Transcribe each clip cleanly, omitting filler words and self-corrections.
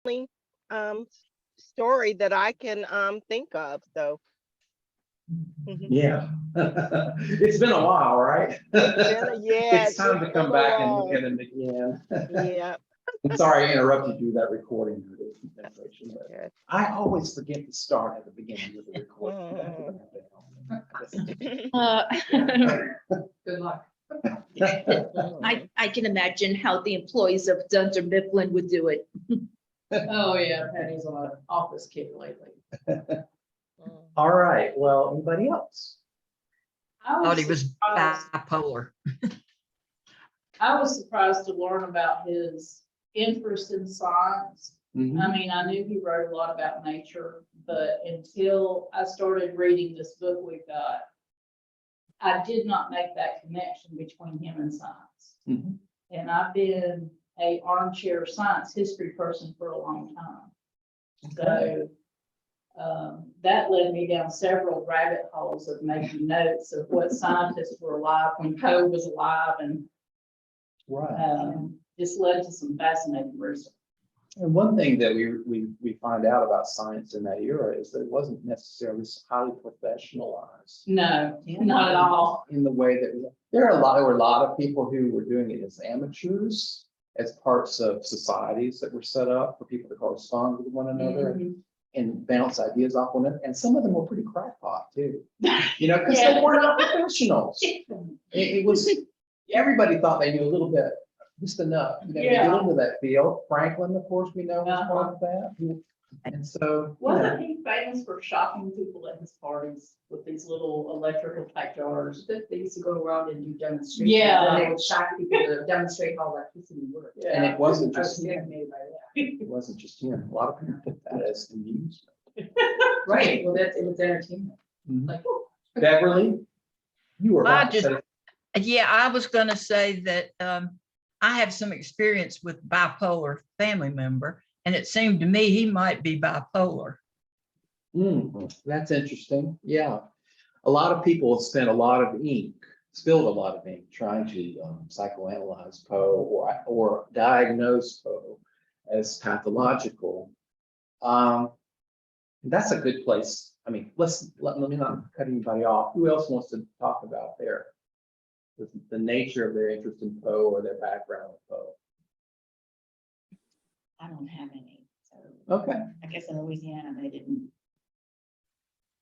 only story that I can think of. So mhm. Yeah. It's been a while, right? Yeah, It's time to been come a back and look while. at it again. Yeah. I'm sorry I interrupted you, that recording. But Okay. I always forget to start at the beginning of the recording. Good luck. I can imagine how the employees of Dunder Mifflin would do it. Oh, yeah, Penny's on an office kick lately. All right, well, anybody else? Thought he was surprised- bipolar. I was surprised to learn about his interest in science. Mhm. I mean, I knew he wrote a lot about nature, but until I started reading this book we got, I did not make that connection between him and science. Mhm. And I've been a armchair science history person for a long time. So that led me down several rabbit holes of making notes of what scientists were alive when Poe was alive, and Right. just led to some fascinating research. And one thing that we find out about science in that era is that it wasn't necessarily highly professionalized No, not at all. in the way that there were a lot of people who were doing it as amateurs, as parts of societies that were set up for people to correspond with one another Mhm. and bounce ideas off one another. And some of them were pretty crackpot too, because Yeah. they were not professionals. It was, everybody thought they knew a little bit, just enough, to Yeah. get into that field. Franklin, of course, we know was part of that. And so, Wasn't he famous for shocking people at his parties with these little electrical type jars? They used to go around and do demonstrations. Yeah. And they would shock people to demonstrate how electricity works. and it wasn't I was just, fascinated by that. it wasn't just him. A lot of people took that as amusement. Right, well, it was entertainment. Like, oh, Beverly, you were Well, I about to just- say, Yeah, I was gonna say that I have some experience with bipolar family member, and it seemed to me he might be bipolar. That's interesting. Yeah. A lot of people have spent a lot of ink, spilled a lot of ink trying to psychoanalyze Poe or diagnose Poe as pathological. That's a good place. I mean, let me not cut anybody off. Who else wants to talk about the nature of their interest in Poe or their background with Poe? I don't have any, so Okay. I guess in Louisiana, they didn't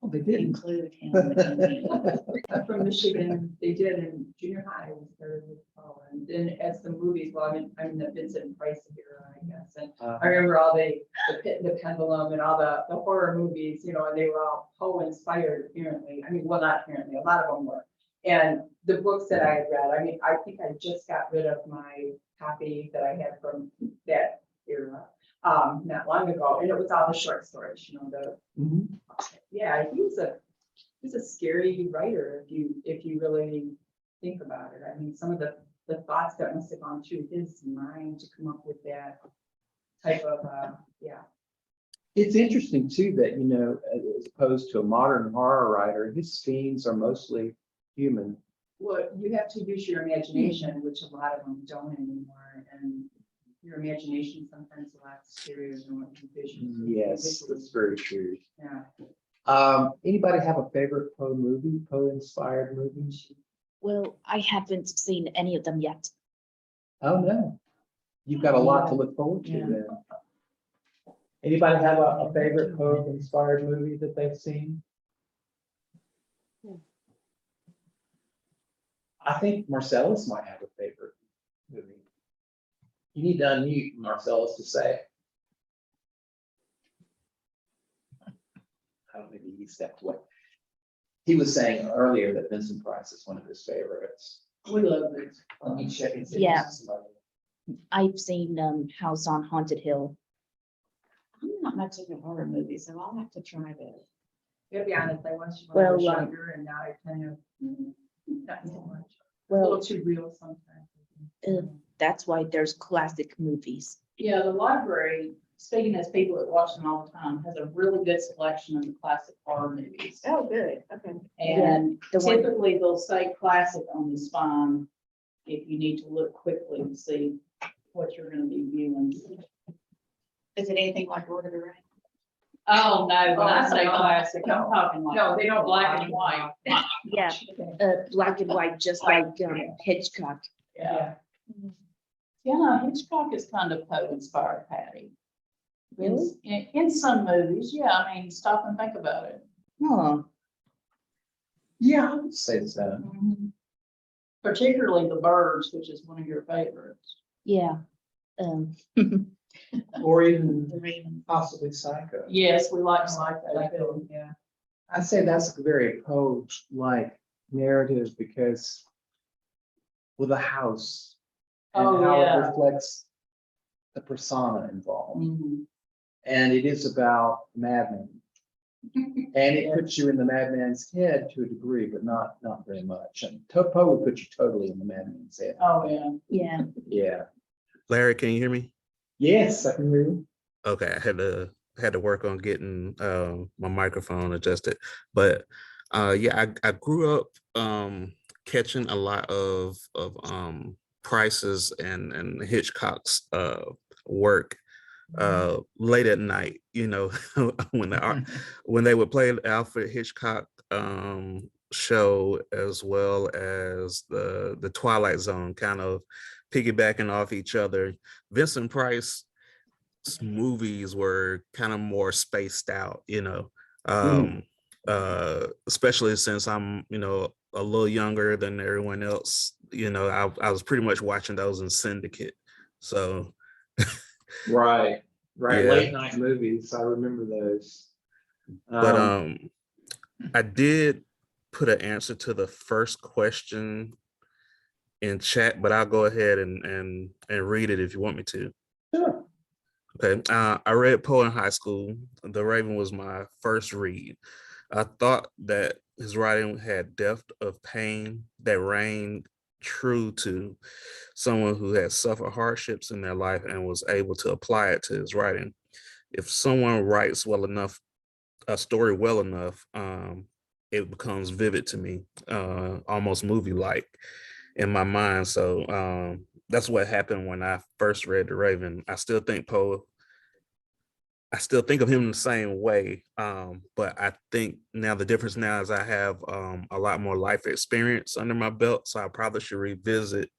Well, they didn't. include him. in the- I'm from Michigan, they did in junior high, was very with Paul, and then as the movies, well, I'm in the Vincent Price era, I guess, and I remember all the Pit and the Pendulum and all the horror movies, and they were all Poe inspired apparently, I mean, well, not apparently, a lot of them were. And the books that I had read, I mean, I think I just got rid of my copy that I had from that era, not long ago, and it was all the short stories, Mhm. yeah, he was a scary writer if you really think about it. I mean, some of the thoughts that must have gone through his mind to come up with that type of yeah. It's interesting too that, as opposed to a modern horror writer, his themes are mostly human. Well, you have to use your imagination, which a lot of them don't anymore, and your imagination sometimes a lot scarier than what you vision. Yes, that's very true. Yeah. Anybody have a favorite Poe movie, Poe inspired movie? Well, I haven't seen any of them yet. Oh, no. You've got a lot to look forward to Yeah. then. Anybody have a favorite Poe inspired movie that they've seen? I think Marcellus might have a favorite movie. You need to unmute Marcellus to say. I don't think he stepped away. He was saying earlier that Vincent Price is one of his favorites. We love it. Let me check and see. Yeah. I've seen House on Haunted Hill. I'm not much into horror movies, so I'll have to try this. To be honest, I watched when I Well, was younger, and now I kind of not so much. A Well, little too real sometimes. that's why there's classic movies. Yeah, the library, speaking as people that watch them all the time, has a really good selection of the classic horror movies. Oh, good. Okay. And The one, typically they'll say classic on the spine if you need to look quickly to see what you're gonna be viewing. Is it anything like Lord of the Rings? Oh, no, when I Oh, say no. classic, I'm talking like. No, they don't Black and white. Yeah, black and white, just like Hitchcock. Yeah. Yeah, Hitchcock is kind of Poe inspired, Patty. In some movies, yeah, I mean, stop and think about it. Huh. Yeah, I would say so. Particularly The Birds, which is one of your favorites. Yeah. Or even The Raven. possibly Psycho. Yes, we like Like Psycho that, too. yeah. I say that's a very Poe-like narrative because with a house and Oh, how yeah. it reflects the persona involved. Mhm. And it is about madmen. And it puts you in the madman's head to a degree, but not very much. And Poe would put you totally in the madman's head. Oh, yeah. Yeah. Yeah. Larry, can you hear me? Yes, I can hear you. Okay, I had to work on getting my microphone adjusted. But yeah, I grew up catching a lot of Price's and Hitchcock's work late at night, you know, when they would play the Alfred Hitchcock show, as well as the Twilight Zone, kind of piggybacking off each other. Vincent Price's movies were kind of more spaced out, you know, especially since I'm, you know, a little younger than everyone else. You know, I was pretty much watching those in syndicate. So Right. Yeah. Late night movies. I remember those. but I did put an answer to the first question in chat, but I'll go ahead and read it if you want me to. Sure. Okay. I read Poe in high school. The Raven was my first read. I thought that his writing had depth of pain that rang true to someone who had suffered hardships in their life and was able to apply it to his writing. If someone writes well enough, a story well enough, it becomes vivid to me, almost movie-like in my mind. So that's what happened when I first read The Raven. I still think of him the same way, but I think now the difference now is I have a lot more life experience under my belt, so I probably should revisit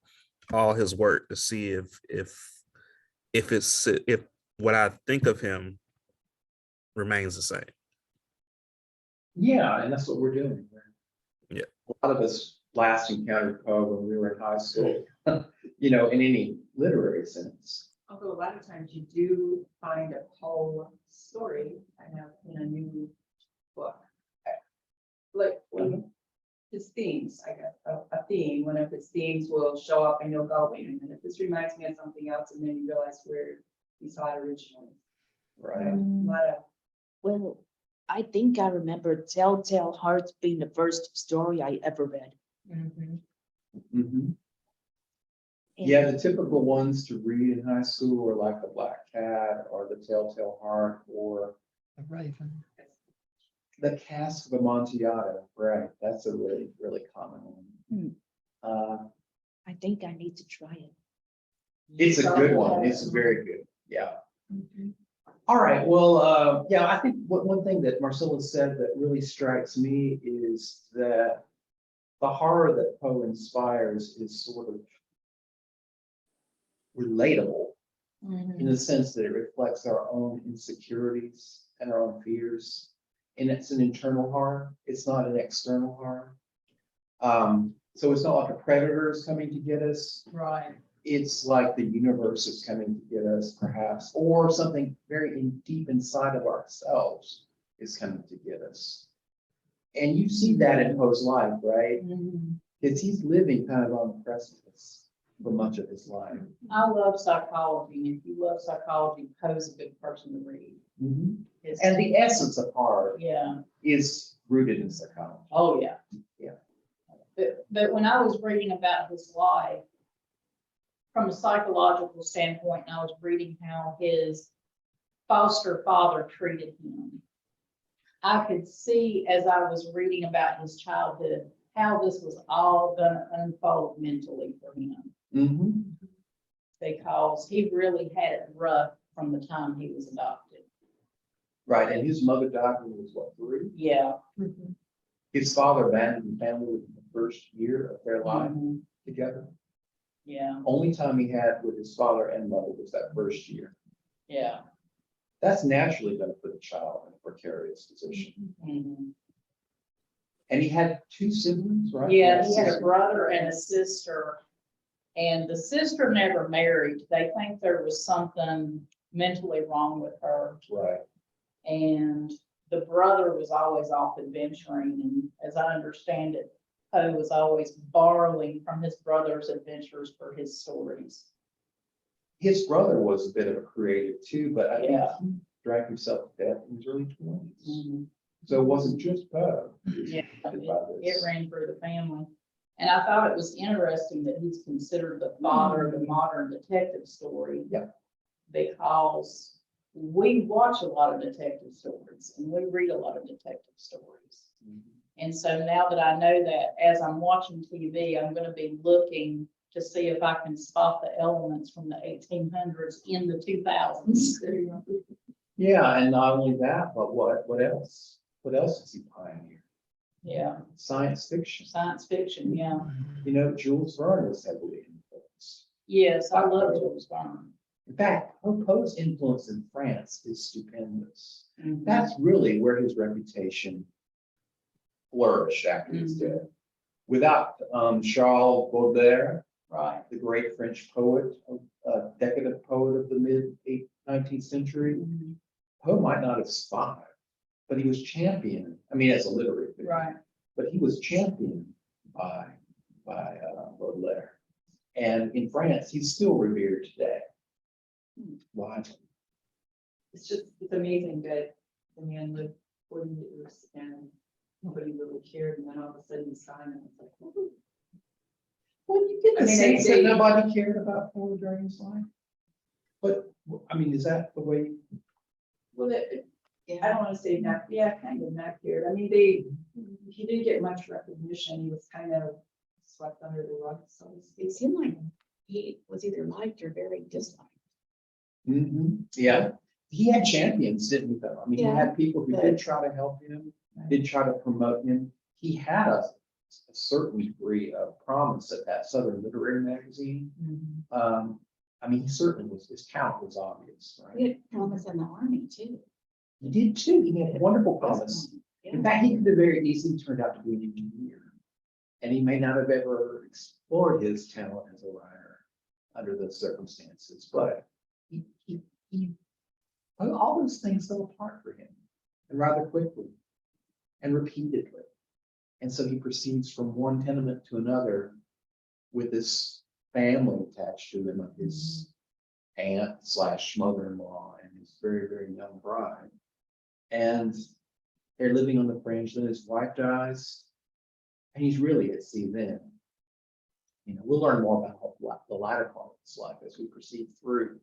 all his work to see if what I think of him remains the same. Yeah, and that's what we're doing. Yeah. A lot of us last encountered Poe when we were in high school, you know, in any literary sense. Although a lot of times you do find a whole story kind of in a new book. Like when his themes, I guess, a theme, one of his themes will show up and you'll go, wait a minute, this reminds me of something else, and then you realize where you saw it originally. Right. A lot of Well, I think I remember Telltale Hearts being the first story I ever read. Mhm. And- Yeah, the typical ones to read in high school were like The Black Cat or The Telltale Heart or The Raven. The Cask of Amontillado. Right, that's a really, really common one. I think I need to try it. It's a good one. It's very good. Yeah. All right. Well, yeah, I think one thing that Marcella said that really strikes me is that the horror that Poe inspires is sort of relatable in the sense that it reflects our own insecurities and our own fears. And it's an internal horror. It's not an external horror. So it's not like a predator is coming to get us. Right. It's like the universe is coming to get us, perhaps, or something very deep inside of ourselves is coming to get us. And you see that in Poe's life, right? Because he's living kind of on the precipice for much of his life. I love psychology, and if you love psychology, Poe's a good person to read. It's- And the essence of horror Yeah. is rooted in psychology. Oh, yeah. Yeah. But when I was reading about his life, from a psychological standpoint, and I was reading how his foster father treated him, I could see as I was reading about his childhood, how this was all gonna unfold mentally for him. Because he really had it rough from the time he was adopted. Right, and his mother died when he was what, 3? Yeah. His father abandoned the family within the first year of their life Mhm. together. Yeah, Only time he had with his father and mother was that first year. yeah. That's naturally going to put a child in a precarious position. Mhm. And he had 2 siblings, right? Yeah, he had a brother and a sister, and the sister never married. They think there was something mentally wrong with her. Right. And the brother was always off adventuring, and as I understand it, Poe was always borrowing from his brother's adventures for his stories. His brother was a bit of a creative too, but I think Yeah. he drank himself to death in his early 20s. Mhm. So it wasn't just Poe. Yeah, affected by it this. ran through the family. And I thought it was interesting that he's considered the father of the modern detective story. Yeah. Because we watch a lot of detective stories and we read a lot of detective stories. And so now that I know that, as I'm watching TV, I'm gonna be looking to see if I can spot the elements from the 1800s in the 2000s. Yeah, and not only that, but what else? What else is he pioneered? Yeah, Science fiction. science fiction, yeah. You know, Jules Verne was heavily influenced. Yes, I love Jules Verne. In fact, Poe's influence in France is stupendous. Mhm. That's really where his reputation flourished after his Mhm. death. Without Charles Baudelaire, Right. the great French poet, decadent poet of the mid-19th century, Mhm. Poe might not have survived, but he was championed. I mean, as a literary figure, Right. but he was championed by Baudelaire. And in France, he's still revered today. Why? It's amazing that the man lived 40 years and nobody really cared, and then all of a sudden he's gone, and it's like, woo. Well, you get I the mean, sense that they- nobody cared about Poe during his life. But, I mean, is that the way? Well, I don't want to say not, yeah, kind of not cared. I mean, he didn't get much recognition. He was kind of swept under the rug, so to speak. It seemed like he was either liked or very disliked. Yeah, he had champions, didn't he, though? I mean, he had people who did try to help him, did try to promote him. He had a certain degree of promise at that Southern Literary Magazine. I mean, he certainly was, his talent was obvious, He right? had promise in the army too. He did too, he had wonderful promise. In fact, he could have very easily turned out to be an engineer. And he may not have ever explored his talent as a writer under those circumstances, but all those things fell apart for him, and rather quickly and repeatedly. And so he proceeds from one tenement to another with this family attached to him of his aunt/mother-in-law and his very, very young bride. And they're living on the fringe, then his wife dies, and he's really at sea then. You know, we'll learn more about the latter part of his life as we proceed through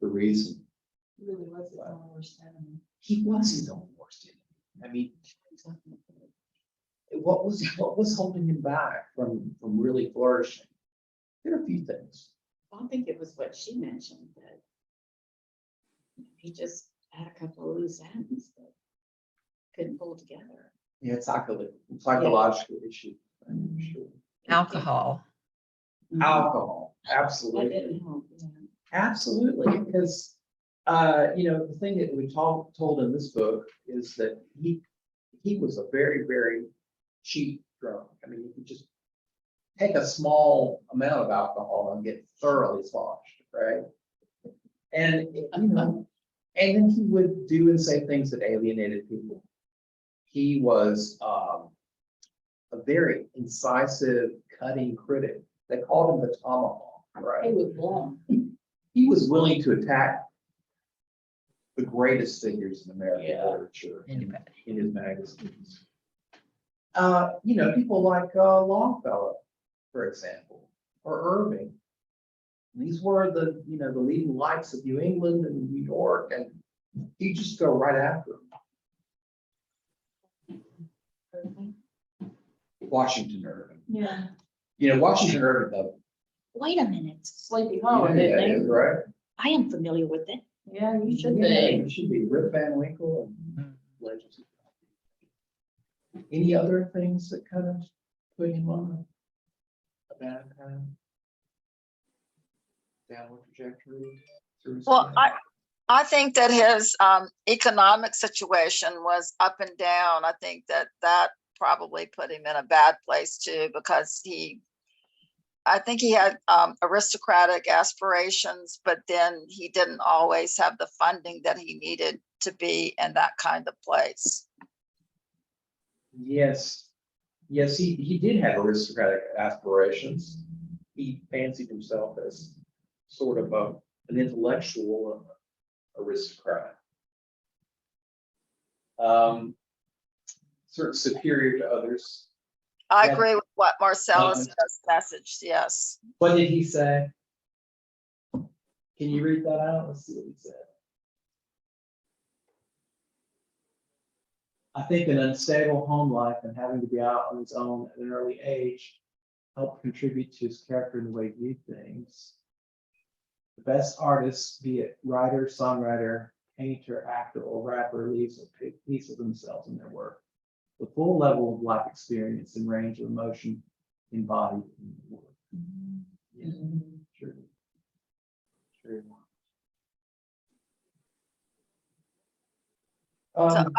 the reason. He really was his own worst enemy. He was his own worst enemy. I mean, what was holding him back from really flourishing? There are a few things. I think it was what she mentioned that he just had a couple of loose ends that couldn't pull together. Yeah, it's psychological issue. I'm sure. Alcohol. Alcohol, That absolutely. didn't help. Yeah. Absolutely, because you know, the thing that we told in this book is that he was a very, very cheap drunk. I mean, you could just take a small amount of alcohol and get thoroughly sloshed, right? And you know, and then he would do and say things that alienated people. He was a very incisive, cutting critic. They called him the tomahawk, right? He was blunt. He was willing to attack the greatest figures in American Yeah. literature Anybody. in his magazines. You know, people like Longfellow, for example, or Irving. These were the leading lights of New England and New York, and you just go right after them. Washington Irving. Yeah. You know, Washington Irving, though. Wait a minute. Sleepy You Hollow, know who that didn't is, right? I am familiar with it. Yeah, you should Yeah, be. it should be Rip Van Winkle and Legends. Any other things that kind of put him on a bad kind of downward trajectory? through his Well, life? I think that his economic situation was up and down. I think that probably put him in a bad place too, because I think he had aristocratic aspirations, but then he didn't always have the funding that he needed to be in that kind of place. Yes, yes, he did have aristocratic aspirations. He fancied himself as sort of an intellectual aristocrat. Sort of superior to others. I Yeah. agree with what Marcellus Mhm. has messaged, yes. What did he say? Can you read that out? Let's see what he said. I think an unstable home life and having to be out on his own at an early age helped contribute to his character and the way he viewed things. The best artist, be it writer, songwriter, painter, actor, or rapper, leaves a piece of themselves in their work. The full level of life experience and range of emotion embodied in the work. Yeah, true. True. So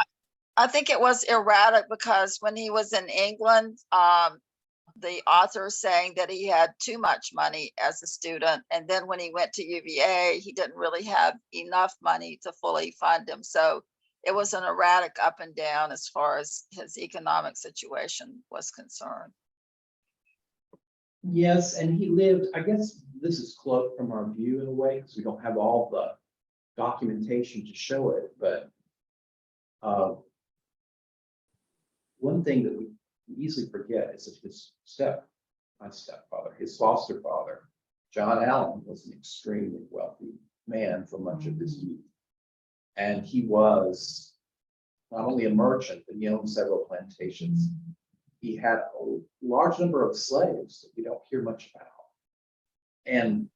I think it was erratic because when he was in England, the author is saying that he had too much money as a student. And then when he went to UVA, he didn't really have enough money to fully fund him. So it was an erratic up and down as far as his economic situation was concerned. Yes, and he lived, I guess this is cloaked from our view in a way, because we don't have all the documentation to show it, but one thing that we easily forget is that his his foster father, John Allan, was an extremely wealthy man for much of his youth. And he was not only a merchant, but he owned several plantations. He had a large number of slaves that we don't hear much about. And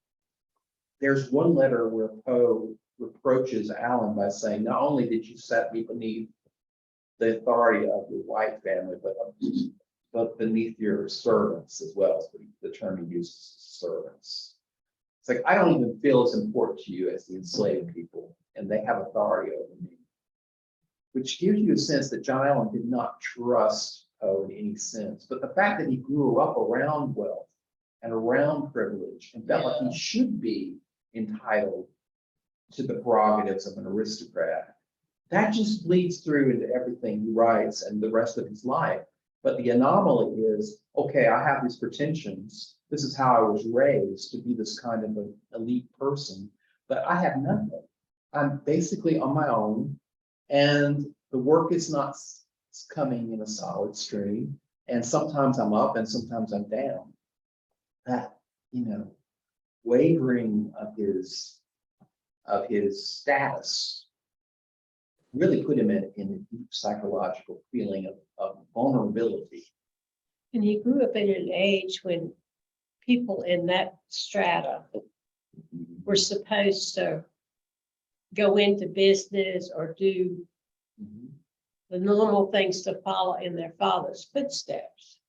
there's one letter where Poe reproaches Allan by saying, not only did you set me beneath the authority of your white family, but beneath your servants as well, as the term he uses, servants. It's like, I don't even feel as important to you as the enslaved people, and they have authority over me. Which gives you a sense that John Allan did not trust Poe in any sense, but the fact that he grew up around wealth and around privilege and felt like he should be entitled to the prerogatives of an aristocrat, that just bleeds through into everything he writes and the rest of his life. But the anomaly is, okay, I have these pretensions. This is how I was raised to be this kind of an elite person, but I have nothing. I'm basically on my own, and the work is not coming in a solid stream. And sometimes I'm up and sometimes I'm down. That, wavering of his status really put him in a deep psychological feeling of vulnerability. And he grew up in an age when people in that strata were supposed to go into business or do the normal things to follow in their father's footsteps.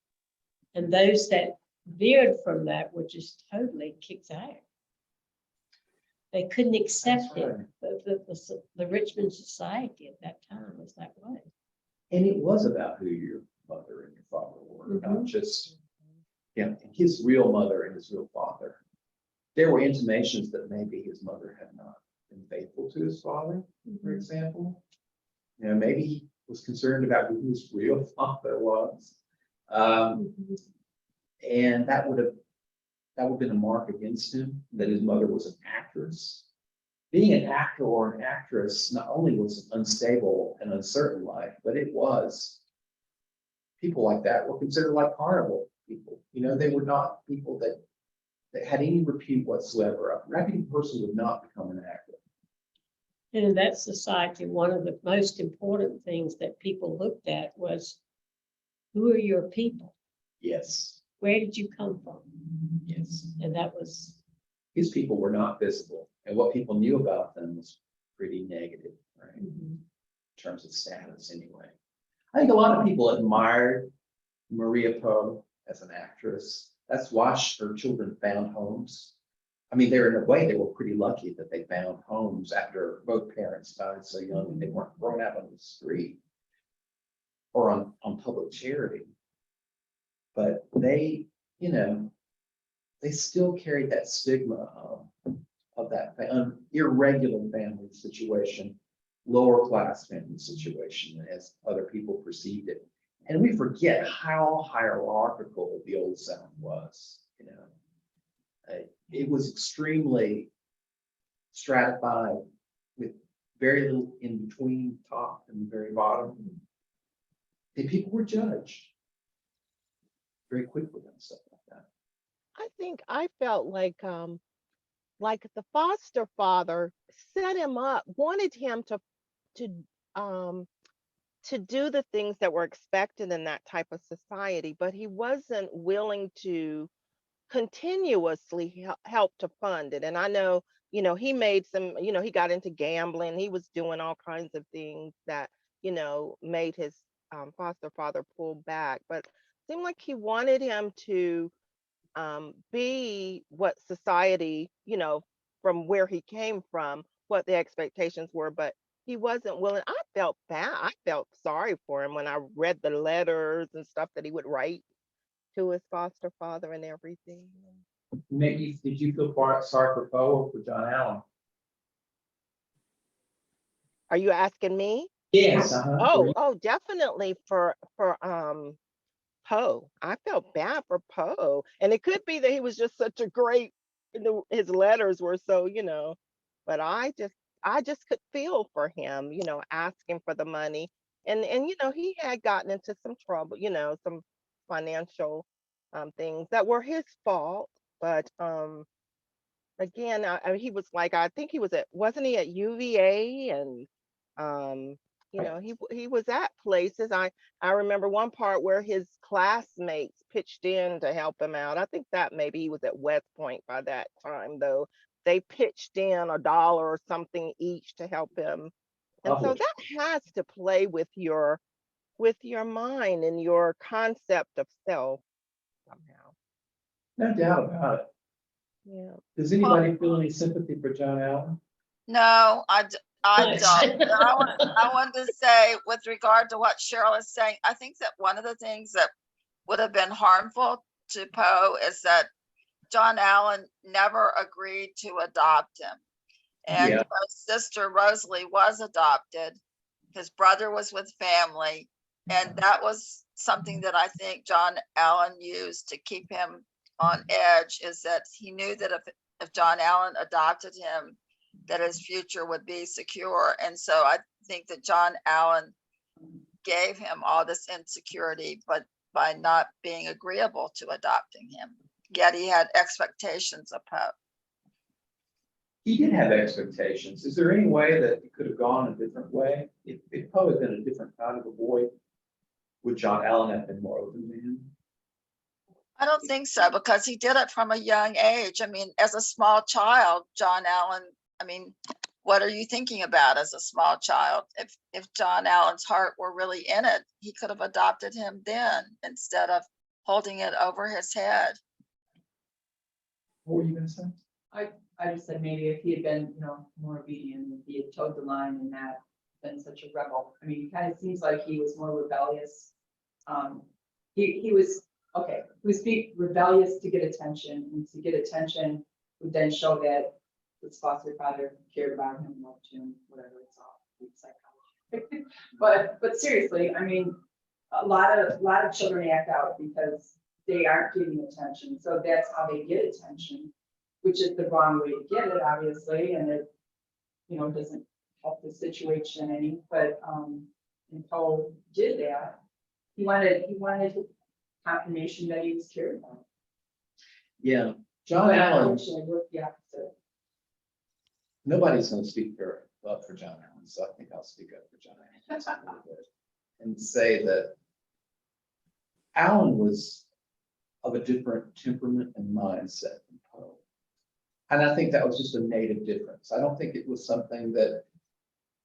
And those that veered from that were just totally kicked out. They couldn't accept it. The Richmond society at that time was that way. And it was about who your mother and your father were, not just his real mother and his real father. There were intimations that maybe his mother had not been faithful to his father, for example. Maybe he was concerned about who his real father was. And that would have been a mark against him, that his mother was an actress. Being an actor or an actress not only was an unstable and uncertain life, but it was, people like that were considered like carnival people. They were not people that had any repute whatsoever. A reputable person would not become an actor. And in that society, one of the most important things that people looked at was, who are your people? Yes. Where did you come from? Yes. And that was, His people were not visible. And what people knew about them was pretty negative, right? In terms of status anyway. I think a lot of people admired Maria Poe as an actress. That's why her children found homes. I mean, in a way, they were pretty lucky that they found homes after both parents died so young and they weren't thrown out on the street or on public charity. But they, you know, they still carried that stigma of that irregular family situation, lower class family situation as other people perceived it. And we forget how hierarchical the Old South was, you know. It was extremely stratified with very little in between top and very bottom. And people were judged very quickly and stuff like that. I think I felt like the foster father set him up, wanted him to um to do the things that were expected in that type of society, but he wasn't willing to continuously help to fund it. And I know, he made some, he got into gambling. He was doing all kinds of things that, made his foster father pull back. But it seemed like he wanted him to be what society, from where he came from, what the expectations were, but he wasn't willing. I felt bad. I felt sorry for him when I read the letters and stuff that he would write to his foster father and everything. Maybe, did you feel sorry for Poe or for John Allan? Are you asking me? Yes. Oh, definitely for Poe. I felt bad for Poe. And it could be that he was just such a great, his letters were so, but I just could feel for him, asking for the money. And he had gotten into some trouble, some financial things that were his fault. But again, he was like, I think he was wasn't he at UVA? And he was at places. I remember one part where his classmates pitched in to help him out. I think that maybe he was at West Point by that time, though. They pitched in $1 or something each to help him. And so that has to play with your mind and your concept of self somehow. No doubt about it. Yeah. Does anybody feel any sympathy for John Allan? No, I Much. don't. And I wanted to say, with regard to what Cheryl is saying, I think that one of the things that would have been harmful to Poe is that John Allan never agreed to adopt him. And Yeah. Poe's sister Rosalie was adopted. His brother was with family. And that was something that I think John Allan used to keep him on edge, is that he knew that if John Allan adopted him, that his future would be secure. And so I think that John Allan gave him all this insecurity, but by not being agreeable to adopting him, yet he had expectations of Poe. He did have expectations. Is there any way that it could have gone a different way? If Poe had been a different kind of a boy, would John Allan have been more open to him? I don't think so, because he did it from a young age. I mean, as a small child, John Allan, I mean, what are you thinking about as a small child? If John Allan's heart were really in it, he could have adopted him then instead of holding it over his head. What were you going to say? I just said maybe if he had been, more obedient, if he had towed the line and not been such a rebel. I mean, it kind of seems like he was more rebellious. He was being rebellious to get attention, and to get attention would then show that his foster father cared about him, loved him, whatever. It's all psychology. but seriously, I mean, a lot of children act out because they aren't getting attention. So that's how they get attention, which is the wrong way to get it, obviously, and it, doesn't help the situation any. But and Poe did that. He wanted confirmation that he was cared about. Yeah, John Allan. Unfortunately, worked the opposite. Nobody's going to speak up for John Allan, so I think I'll speak up for John Allan a little bit and say that Allan was of a different temperament and mindset than Poe. And I think that was just a native difference. I don't think it was something that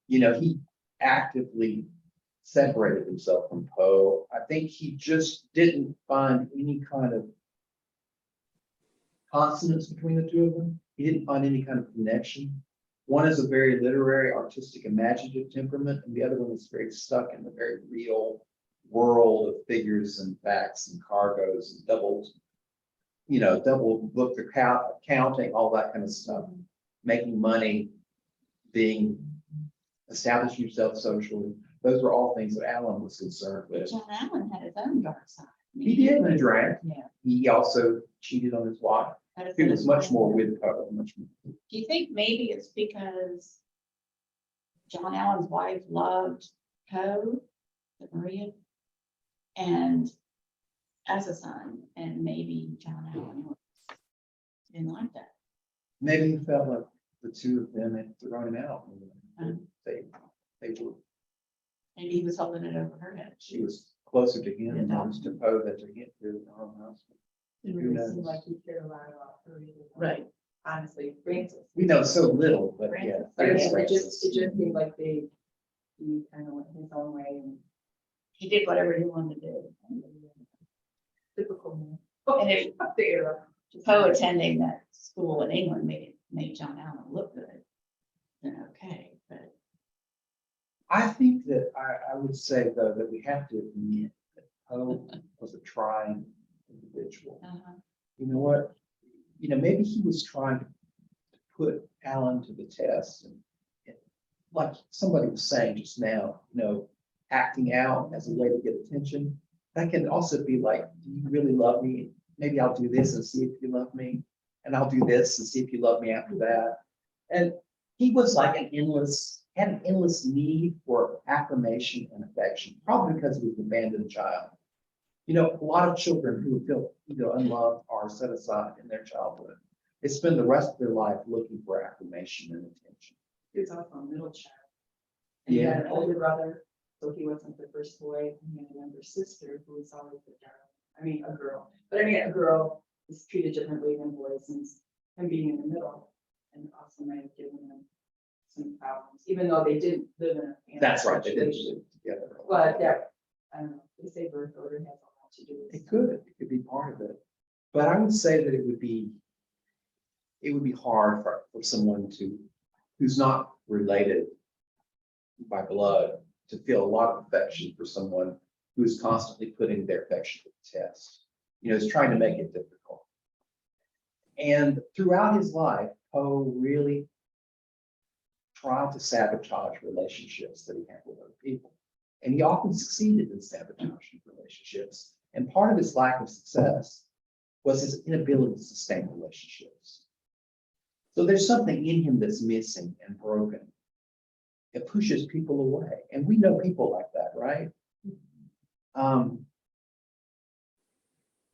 You know, he actively separated himself from Poe. I think he just didn't find any kind of consonance between the two of them. He didn't find any kind of connection. One is a very literary, artistic, imaginative temperament, and the other one is very stuck in the very real world of figures and facts and cargoes and double book accounting, all that kind of stuff, making money, establishing yourself socially. Those were all things that Allan was concerned with. John Allan had his own dark side. He did in a drag. Yeah. He also cheated on his wife. He was much more with Poe, much more. Do you think maybe it's because John Allan's wife loved Poe, Maria, and as a son, and maybe John Allan didn't like that? Maybe he felt like the two of them had thrown him out. They were. Maybe he was holding it over her head. She was closer to him than to Poe than to him through the whole house. It Who really knows? seemed like he cared a lot about her. Either way. Right. Honestly, Francis. We know so little, but yeah. But it Francis. just seemed like he kind of went his own way and He did whatever he wanted to do. typical man. And if The era. Poe attending that school in England made John Allan look good, then okay, but I think that I would say though that we have to admit that Poe was a trying individual. You know what? You know, maybe he was trying to put Allan to the test, and like somebody was saying just now, you know, acting out as a way to get attention. That can also be like, do you really love me? Maybe I'll do this and see if you love me, and I'll do this and see if you love me after that. And he was like had an endless need for affirmation and affection, probably because he was an abandoned child. You know, a lot of children who feel unloved are set aside in their childhood. They spend the rest of their life looking for affirmation and attention. He was also a middle child. And he had an older brother, so he wasn't the first boy. And he had a younger sister who was always the darling. I mean, a girl. But I mean, a girl is treated differently than boys, and him being in the middle and also might have given them some problems, even though they didn't live in a family. That's right. They didn't situation. live together. But that, I don't know, they say birth order has a lot to do with It could be part of it. But I would say that it would be hard for someone who's not related by blood to feel a lot of affection for someone who's constantly putting their affection to the test. You know, is trying to make it difficult. And throughout his life, Poe really tried to sabotage relationships that he had with other people. And he often succeeded in sabotaging relationships. And part of his lack of success was his inability to sustain relationships. So there's something in him that's missing and broken. It pushes people away. And we know people like that, right?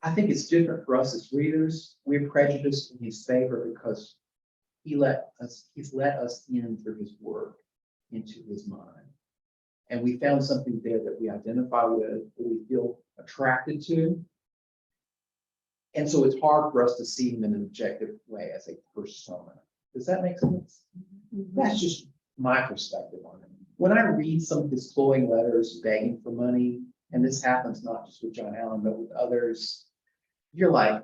I think it's different for us as readers. We're prejudiced in his favor because he's let us in through his work into his mind. And we found something there that we identify with, that we feel attracted to. And so it's hard for us to see him in an objective way as a persona. Does that make sense? That's just my perspective on it. When I read some of his glowing letters begging for money, and this happens not just with John Allan, but with others, you're like,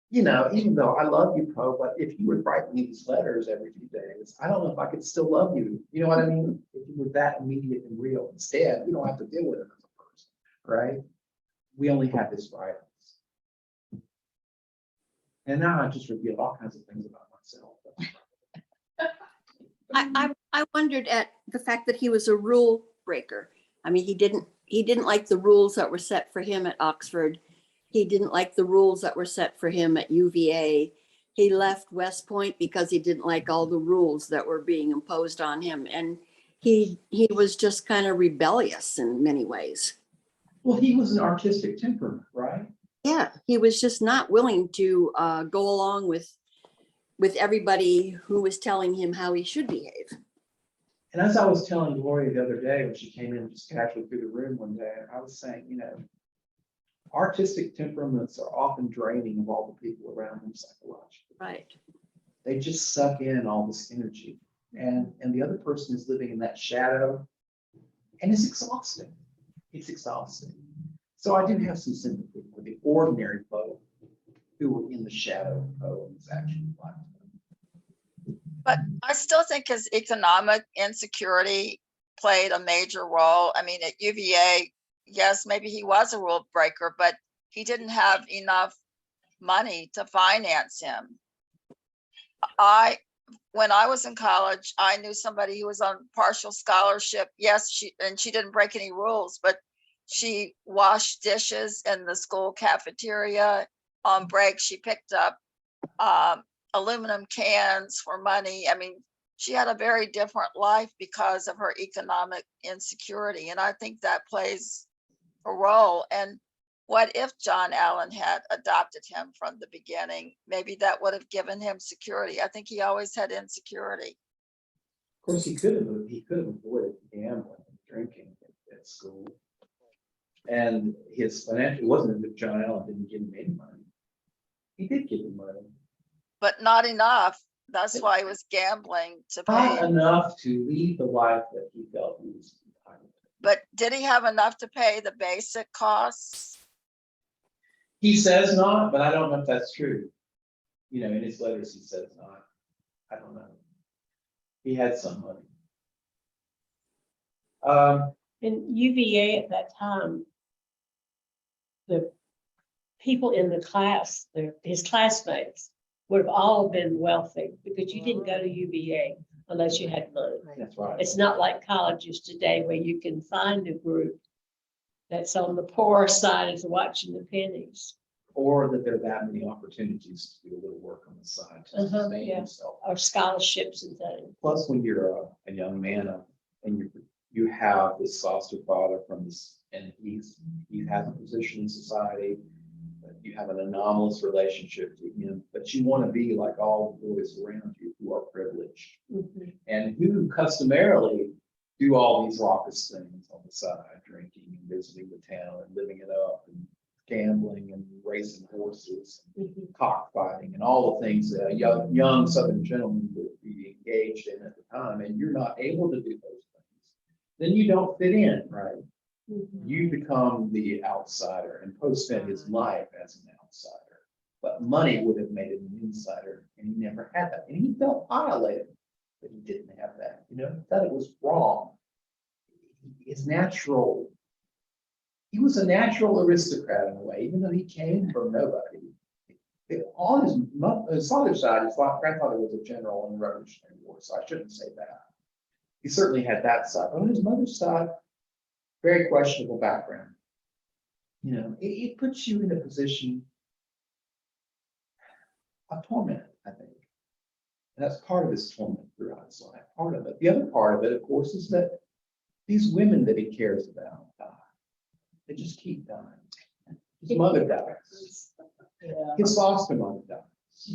you know, even though I love you, Poe, but if you would write me these letters every few days, I don't know if I could still love you. You know what I mean? If you were that immediate and real. Instead, you don't have to deal with it as a person, right? We only have this writings. And now I just revealed all kinds of things about myself. I wondered at the fact that he was a rule breaker. I mean, he didn't like the rules that were set for him at Oxford. He didn't like the rules that were set for him at UVA. He left West Point because he didn't like all the rules that were being imposed on him. And he was just kind of rebellious in many ways. Well, he was an artistic temperament, right? Yeah, he was just not willing to go along with everybody who was telling him how he should behave. And as I was telling Gloria the other day, when she came in just casually through the room one day, I was saying, you know, artistic temperaments are often draining of all the people around them psychologically. Right. They just suck in all this energy. and the other person is living in that shadow, and it's exhausting. It's exhausting. So I do have some sympathy for the ordinary folk who were in the shadow of Poe's actual lifetime. But I still think his economic insecurity played a major role. I mean, at UVA, yes, maybe he was a rule breaker, but he didn't have enough money to finance him. When I was in college, I knew somebody who was on partial scholarship. Yes, she didn't break any rules, but she washed dishes in the school cafeteria. On break, she picked up aluminum cans for money. I mean, she had a very different life because of her economic insecurity. And I think that plays a role. And what if John Allan had adopted him from the beginning? Maybe that would have given him security. I think he always had insecurity. Of course, he could have avoided gambling and drinking at school. And his financial, it wasn't as if John Allan didn't give him any money. He did give him money. But not enough. That's why he was gambling to pay. Not enough to lead the life that he felt he was entitled to. But did he have enough to pay the basic costs? He says not, but I don't know if that's true. You know, in his letters, he says not. I don't know. He had some money. In UVA at that time, the people in the class, his classmates, would have all been wealthy because you didn't go to UVA unless you had money. That's right. It's not like colleges today where you can find a group that's on the poor side is watching the pennies. Or that there are that many opportunities to do a little work on the side to sustain yeah. himself. Or scholarships and things. Plus, when you're a young man and you have this foster father from this, and he has a position in society, but you have an anomalous relationship to him, but you want to be like all the boys around you who are privileged and who customarily do all these raucous things on the side, drinking and visiting the town and living it up and gambling and racing horses, and cockfighting, and all the things that a young Southern gentleman would be engaged in at the time, and you're not able to do those things, then you don't fit in, right? You become the outsider, and Poe spent his life as an outsider, but money would have made him an insider, and he never had that, and he felt violated that he didn't have that. You know, he thought it was wrong. His natural. He was a natural aristocrat in a way, even though he came from nobody. On his father's side, his grandfather was a general in the Revolutionary War, so I shouldn't say that. He certainly had that side. But on his mother's side, very questionable background. You know, it puts you in a position of torment, I think. And that's part of his torment throughout his life, part of it. The other part of it, of course, is that these women that he cares about die. They just keep dying. His mother dies. His foster mother dies.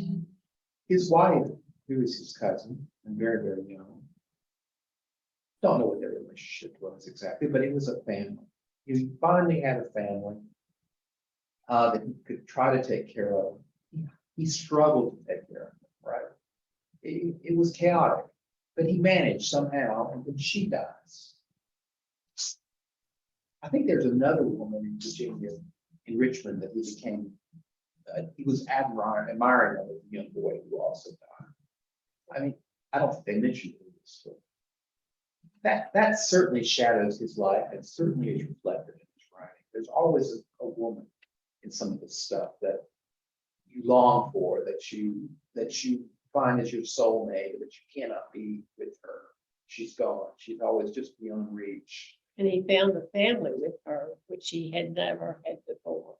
His wife, who is his cousin, and very, very young. Don't know what their relationship was exactly, but it was a family. He finally had a family that he could try to take care of. He struggled to take care of them, right? It was chaotic, but he managed somehow, and then she dies. I think there's another woman in Virginia, in Richmond, that he became, he was admiring of a young boy who also died. I mean, I don't think they mentioned it in this story. That certainly shadows his life and certainly is reflected in his writing. There's always a woman in some of the stuff that you long for, that you find as your soulmate, that you cannot be with her. She's gone. She's always just beyond reach. And he found a family with her, which he had never had before.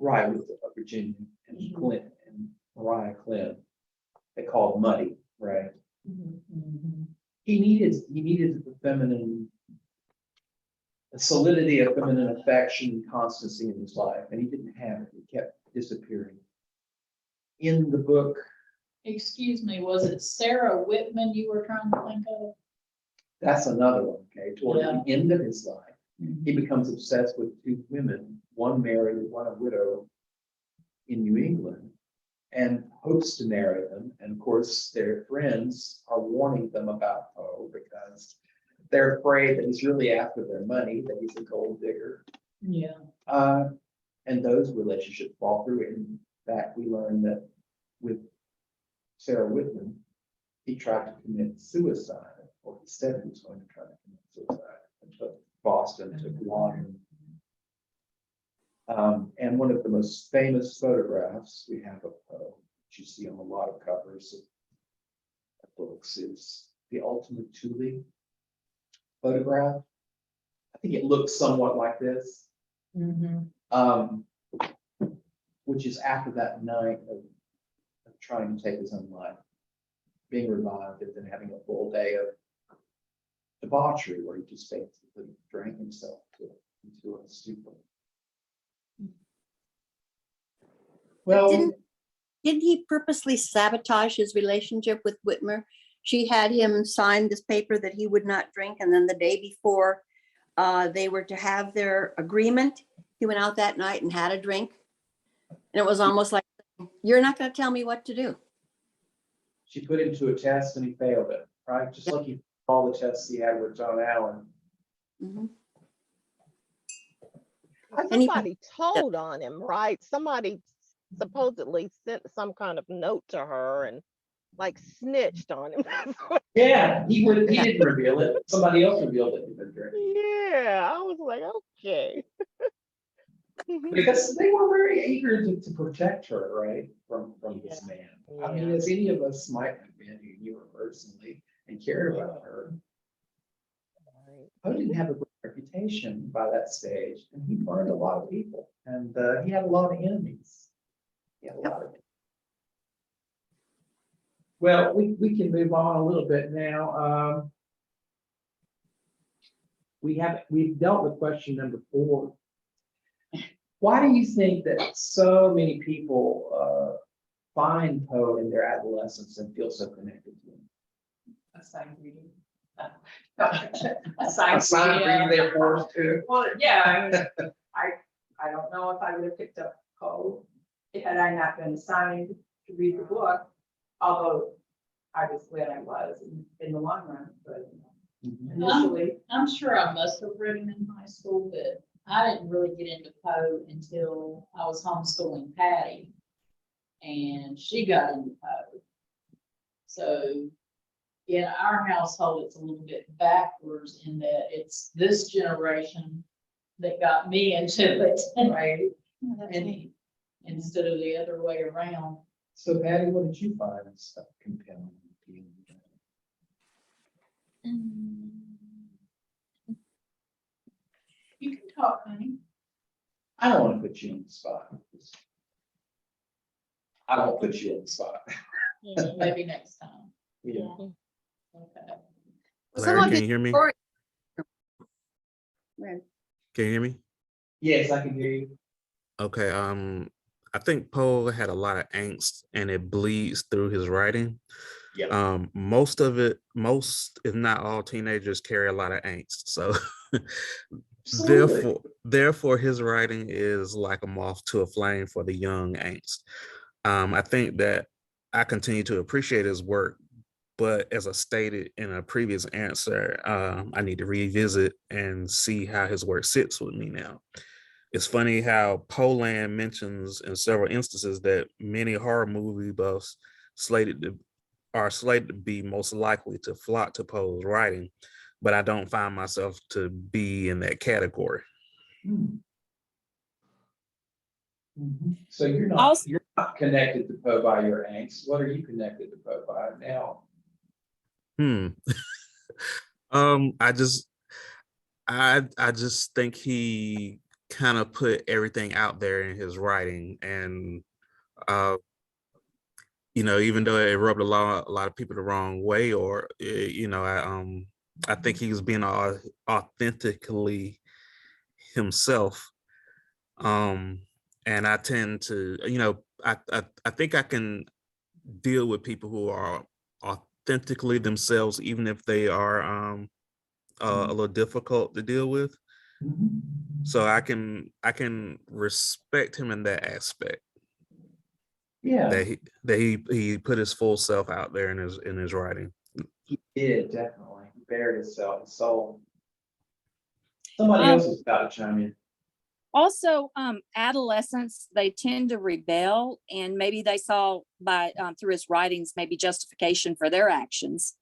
Right, with Virginia and Clint and Mariah Clint. They called Muddy, right? He needed the feminine, the solidity of feminine affection and constancy in his life, and he didn't have it. He kept disappearing. In the book. Excuse me, was it Sarah Whitman you were trying to think of? That's another one, okay? Toward the end of his life, he becomes obsessed with two women, one married, one a widow in New England. and hopes to marry them. And of course, their friends are warning them about Poe because they're afraid that he's really after their money, that he's a gold digger. Yeah. And those relationships fall through. In fact, we learned that with Sarah Whitman, he tried to commit suicide, or he said he was going to try to commit suicide, and took Boston to Guam. And one of the most famous photographs we have of Poe, which you see on a lot of covers of books, is the Ultimate Thule photograph. I think it looks somewhat like this, which is after that night of trying to take his own life, being revived, and then having a full day of debauchery where he just basically drank himself into a stupor. Well, Didn't he purposely sabotage his relationship with Whitmer? She had him sign this paper that he would not drink, and then the day before they were to have their agreement, he went out that night and had a drink. And it was almost like, you're not going to tell me what to do. she put him to a test and he failed it, right? Just like he all the tests he had with John Allan. Mhm. And somebody told on him, right? Somebody supposedly sent some kind of note to her and like snitched on him. Yeah, he didn't reveal it. Somebody else revealed it. Yeah, I was like, okay. Because they were very eager to protect her, right, from this man. I mean, as any of us might have been who knew her personally and cared about her. Poe didn't have a great reputation by that stage, and he burned a lot of people, and he had a lot of enemies. He had a lot of. Well, we can move on a little bit now. We've dealt with question number 4. Why do you think that so many people find Poe in their adolescence and feel so connected to him? Assigned reading. Assigned reading there for us too. Well, yeah, I don't know if I would have picked up Poe had I not been assigned to read the book, although I was glad I was in the long run, but initially. I'm sure I must have read him in high school, but I didn't really get into Poe until I was homeschooling Patty, and she got into Poe. So in our household, it's a little bit backwards in that it's this generation that got me into it, right? And instead of the other way around. So Patty, what did you find stuff compelling? You can talk, honey. I don't want to put you on the spot. I won't put you on the spot. Maybe next time. Yeah. Okay. Larry, can you hear me? Right. Can you hear me? Yes, I can hear you. Okay. I think Poe had a lot of angst, and it bleeds through his writing. Yeah. Most, if not all, teenagers carry a lot of angst. So therefore, his writing is like a moth to a flame for the young angst. I think that I continue to appreciate his work, but as I stated in a previous answer, I need to revisit and see how his work sits with me now. It's funny how Poland mentions in several instances that many horror movie buffs are slated to be most likely to flock to Poe's writing, but I don't find myself to be in that category. So you're not connected to Poe by your angst. What are you connected to Poe by now? I just think he kind of put everything out there in his writing, and even though it rubbed a lot of people the wrong way, or I think he was being authentically himself. And I tend to, I think I can deal with people who are authentically themselves, even if they are a little difficult to deal with. So I can respect him in that aspect. Yeah, that he put his full self out there in his writing. he did, definitely. He bared his soul. Somebody else is about to chime in. Also, adolescents, they tend to rebel, and maybe they saw by through his writings, maybe justification for their actions.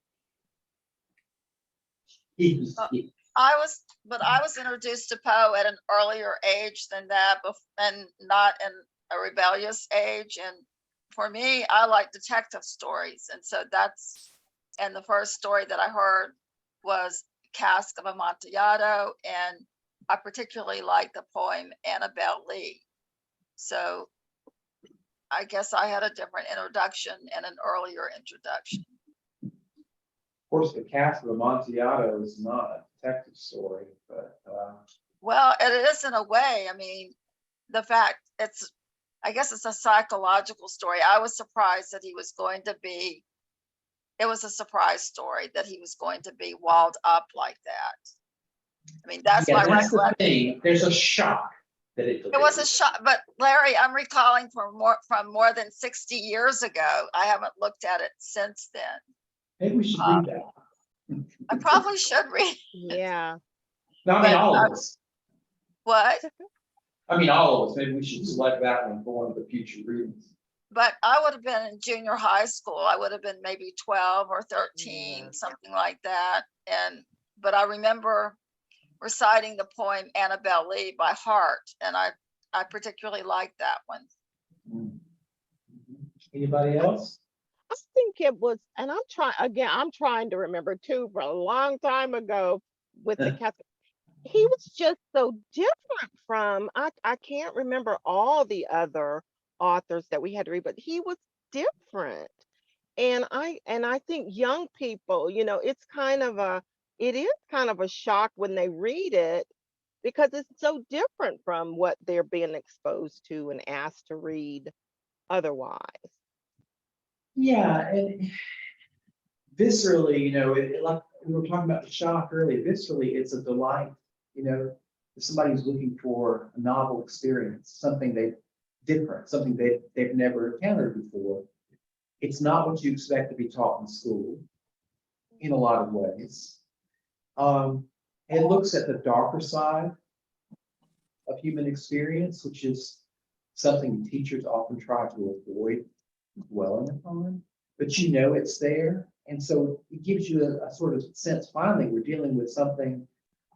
I was introduced to Poe at an earlier age than that, and not in a rebellious age. And for me, I like detective stories. And so and the first story that I heard was Cask of Amontillado, and I particularly like the poem Annabel Lee. So I guess I had a different introduction and an earlier introduction. Of course, the Cask of Amontillado is not a detective story, but well, it is in a way. I mean, I guess it's a psychological story. I was surprised that it was a surprise story that he was going to be walled up like that. I mean, that's my that's recollection. the thing. There's a shock that it was a shock, but Larry, I'm recalling from more than 60 years ago. I haven't looked at it since then. Maybe we should read that. I probably should read. Yeah. No, I mean, all of us. What? I mean, all of us. Maybe we should select that one for one of the future readings. But I would have been in junior high school. I would have been maybe 12 or 13, something like that. But I remember reciting the poem Annabel Lee by heart, and I particularly liked that one. Anybody else? I think it was, and I'm trying to remember too, for a long time ago with the Catholic. He was just so different from, I can't remember all the other authors that we had to read, but he was different. And I think young people, it is kind of a shock when they read it, because it's so different from what they're being exposed to and asked to read otherwise. Yeah, and viscerally, like we were talking about the shock earlier, viscerally, it's a delight, if somebody's looking for a novel experience, something different, something they've never encountered before. It's not what you expect to be taught in school in a lot of ways. It looks at the darker side of human experience, which is something teachers often try to avoid dwelling upon, but it's there. And so it gives you a sort of sense, finally, we're dealing with something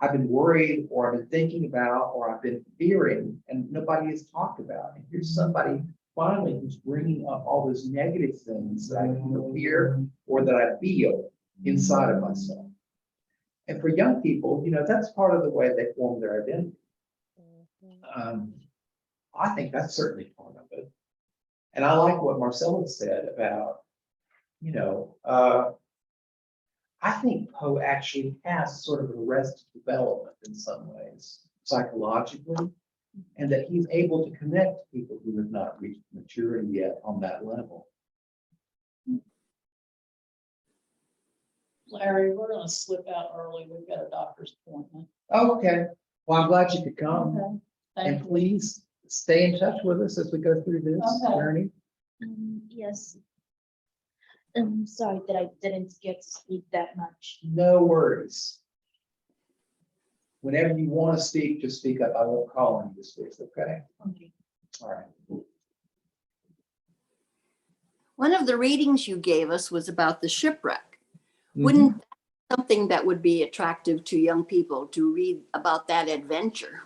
I've been worried, or I've been thinking about, or I've been fearing, and nobody has talked about. And here's somebody finally who's bringing up all those negative things that I can fear or that I feel inside of myself. And for young people, that's part of the way they form their identity. I think that's certainly part of it. And I like what Marcella said about, I think Poe actually has sort of arrested development in some ways, psychologically, and that he's able to connect people who have not reached maturity yet on that level. Larry, we're gonna slip out early. We've got a doctor's appointment. Okay, well, I'm glad you could come. Okay. Thank And you. please stay in touch with us as we go through this Okay. journey. Yes. I'm sorry that I didn't get to speak that much. No worries. Whenever you want to speak, just speak up. I won't call on you to speak, okay? Okay. All right. One of the readings you gave us was about the shipwreck. Wouldn't that be something that would be attractive to young people to read about that adventure?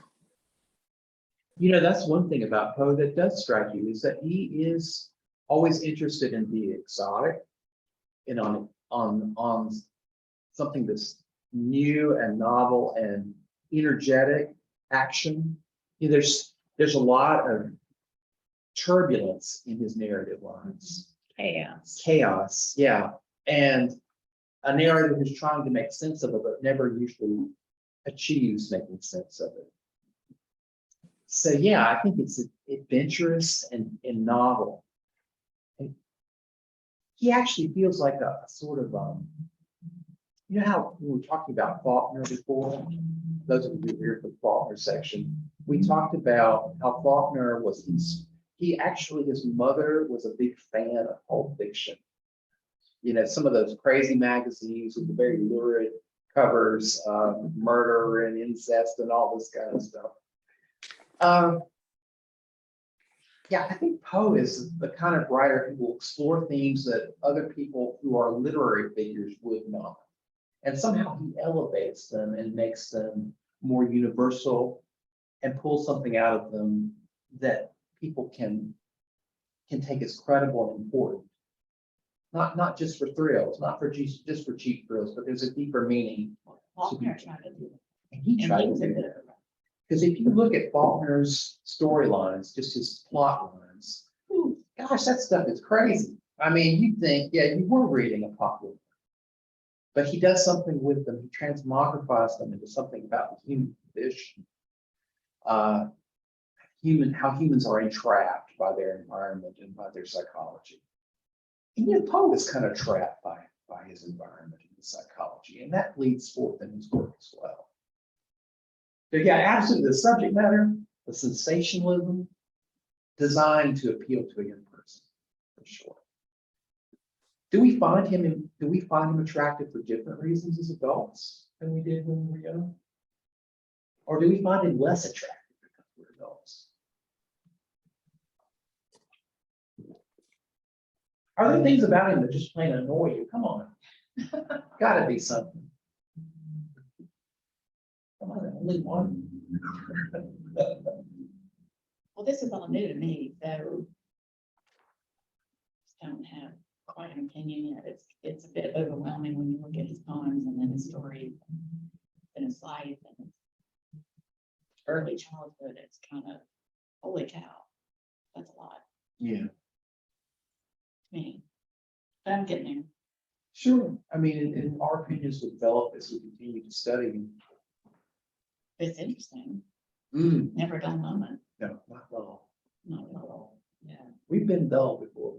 That's one thing about Poe that does strike you, is that he is always interested in the exotic and on something that's new and novel and energetic action. There's a lot of turbulence in his narrative lines. Chaos, yeah. And a narrative who's trying to make sense of it, but never usually achieves making sense of it. So yeah, I think it's adventurous and novel. And he actually feels like a sort of, how we were talking about Faulkner before, those of you who heard the Faulkner section, we talked about how Faulkner He actually, his mother was a big fan of Pulp Fiction. You know, some of those crazy magazines with the very lurid covers, murder and incest and all this kind of stuff. Yeah, I think Poe is the kind of writer who will explore themes that other people who are literary figures would not. And somehow he elevates them and makes them more universal and pulls something out of them that people can take as credible and important. Not just for thrills, not for just for cheap thrills, but there's a deeper meaning. Faulkner tried to do it. And he And tried he to was a do good that. Because if you look at Faulkner's storylines, just his plot lines, gosh, that stuff is crazy. I mean, you think, yeah, you were reading apocalypse. But he does something with them. He transmogrifies them into something about the human condition. How humans are entrapped by their environment and by their psychology. And yet Poe is kind of trapped by his environment and his psychology, and that bleeds forth in his work as well. But yeah, absolutely, the subject matter, the sensationalism, designed to appeal to a young person, for sure. Do we find him attractive for different reasons as adults than we did when we were young? Or do we find him less attractive because we're adults? Are there things about him that just plain annoy you? Come on. Gotta be something. Come on, only one. Well, this is all new to me, so just don't have quite an opinion yet. It's a bit overwhelming when you look at his poems and then his story and his life and his early childhood. It's kind of, holy cow, that's a lot Yeah, to me. But I'm getting there. sure. I mean, and our opinions will develop as we continue to study. It's interesting. Mm, Never a dull moment. no, not at all. Not at all. Yeah. We've been dull before.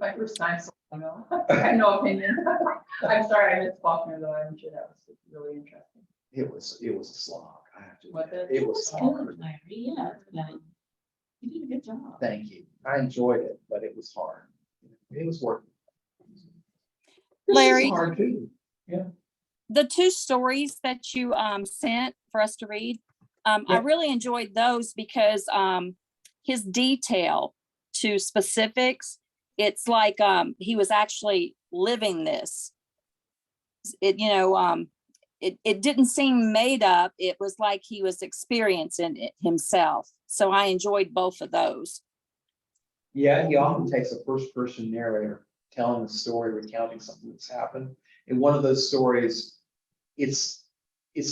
My first time, so I don't know. I have no opinion. I'm sorry, I missed Faulkner though. I'm sure that was really interesting. It was a slog. I have to Was admit. it? It was Good, hard. Larry. Yeah, like, you did a good job. Thank you. I enjoyed it, but it was hard. It was worth it. Larry. It was hard too. The two stories that you sent for us to read, I Yeah. really enjoyed those because his detail to specifics, it's like he was actually living this. It, you know, it didn't seem made up. It was like he was experiencing it himself. So I enjoyed both of those. Yeah, he often takes a first person narrator telling the story, recounting something that's happened. In one of those stories, it's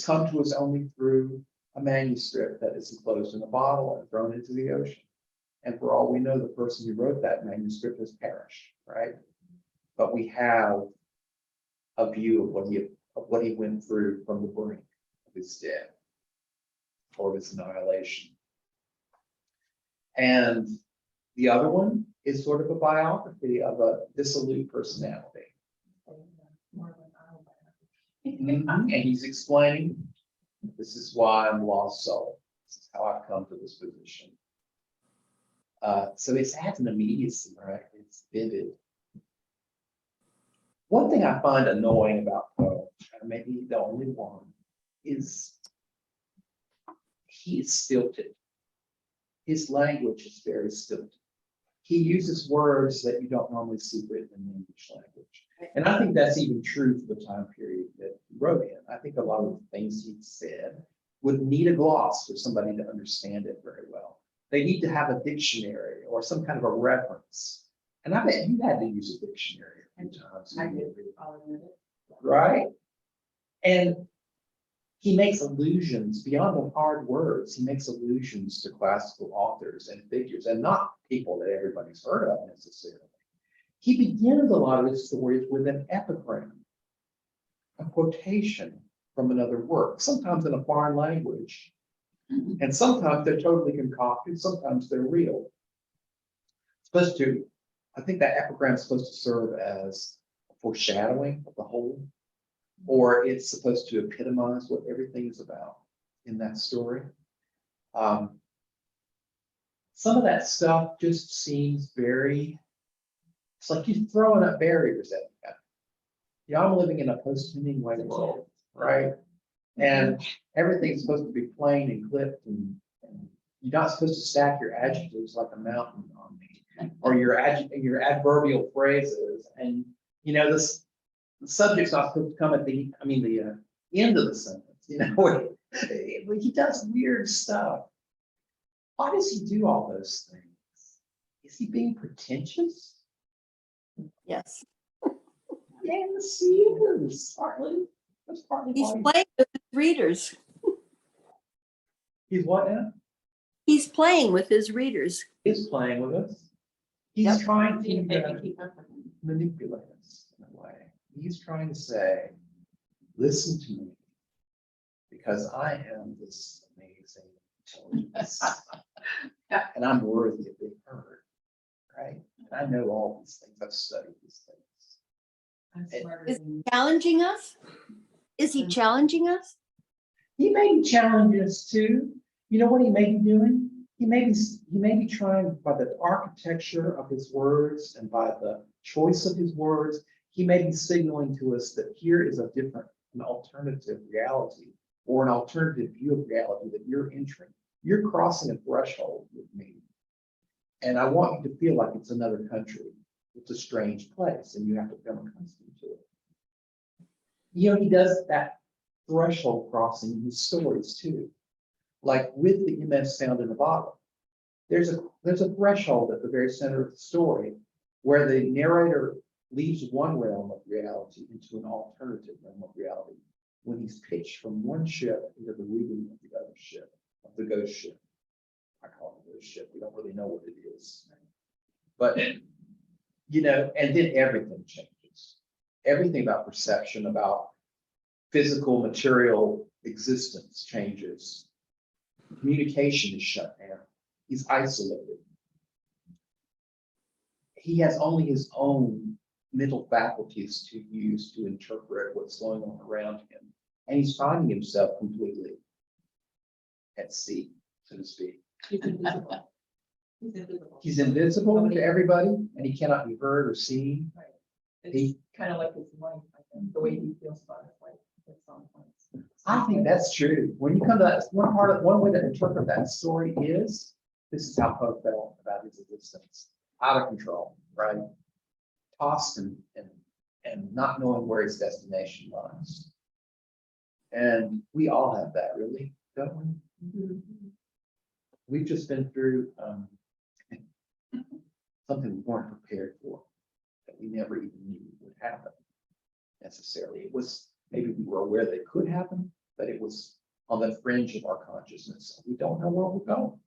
come to us only through a manuscript that is enclosed in a bottle and thrown into the ocean. And for all we know, the person who wrote that manuscript has perished, right? But we have a view of what he went through from the brink of his death or his annihilation. And the other one is sort of a biography of a dissolute personality. And he's explaining, this is why I'm lost soul. This is how I've come to this position. So it adds an immediacy, right? It's vivid. One thing I find annoying about Poe, maybe the only one, is he is stilted. His language is very stilted. He uses words that you don't normally see written in the English language. And I think that's even true for the time period that he wrote in. I think a lot of the things he said would need a gloss for somebody to understand it very well. They need to have a dictionary or some kind of a reference. And I bet you had to use a dictionary a few times. I did follow with it. Right? And he makes allusions beyond the hard words. He makes allusions to classical authors and figures, and not people that everybody's heard of necessarily. He begins a lot of his stories with an epigram, a quotation from another work, sometimes in a foreign language. And sometimes they're totally concocted, sometimes they're real. I think that epigram is supposed to serve as a foreshadowing of the whole, or it's supposed to epitomize what everything is about in that story. some of that stuff just seems very, it's like you're throwing up barriers at me. You know, I'm living in a post-Hemingway world, right? And everything's supposed to be plain and clipped, and you're not supposed to stack your adjectives like a mountain on me, or your adverbial phrases. And, you know, the subject's not supposed to come at the end of the sentence, you know. He does weird stuff. Why does he do all those things? Is he being pretentious? Yes. Yes, he is. Partly. That's partly He's why playing with his readers. he's what now? He's playing with his readers. He's playing with us. He's Yep. trying See if they can to keep up with him. manipulate us in a way. He's trying to say, listen to me, because I am this amazing intelligence. And I'm worthy of being heard, right? And I know all these things. I've studied these things. I'm smarter Is than he challenging us? Is he challenging us? He may be challenging us too. You know what he may be doing? He may be trying, by the architecture of his words and by the choice of his words, he may be signaling to us that here is a different, an alternative reality, or an alternative view of reality that you're entering. You're crossing a threshold with me. And I want you to feel like it's another country. It's a strange place, and you have to become accustomed to it. You know, he does that threshold crossing in his stories too. Like with the MS found in the bottle. There's a threshold at the very center of the story where the narrator leaves one realm of reality into an alternative realm of reality when he's pitched from one ship into the reading of the other ship, of the ghost ship. I call it the ghost ship. We don't really know what it is. But, you know, and then everything changes. Everything about perception, about physical, material existence changes. Communication is shut down. He's isolated. He has only his own mental faculties to use to interpret what's going on around him. And he's finding himself completely at sea, so to speak. he's invisible. He's invisible. He's invisible to everybody, and he cannot be heard or seen. It's kind of like his wife, I think, the way he feels about his wife. It's on points. I think that's true. When you come to that, one way to interpret that story is, this is how Poe felt about his existence. Out of control, right? Tossed and not knowing where his destination lies. And we all have that, really, don't we? Mm-hmm. We've just been through something we weren't prepared for, that we never even knew would happen necessarily. It was, maybe we were aware that it could happen, but it was on the fringe of our consciousness. We don't know where we're going.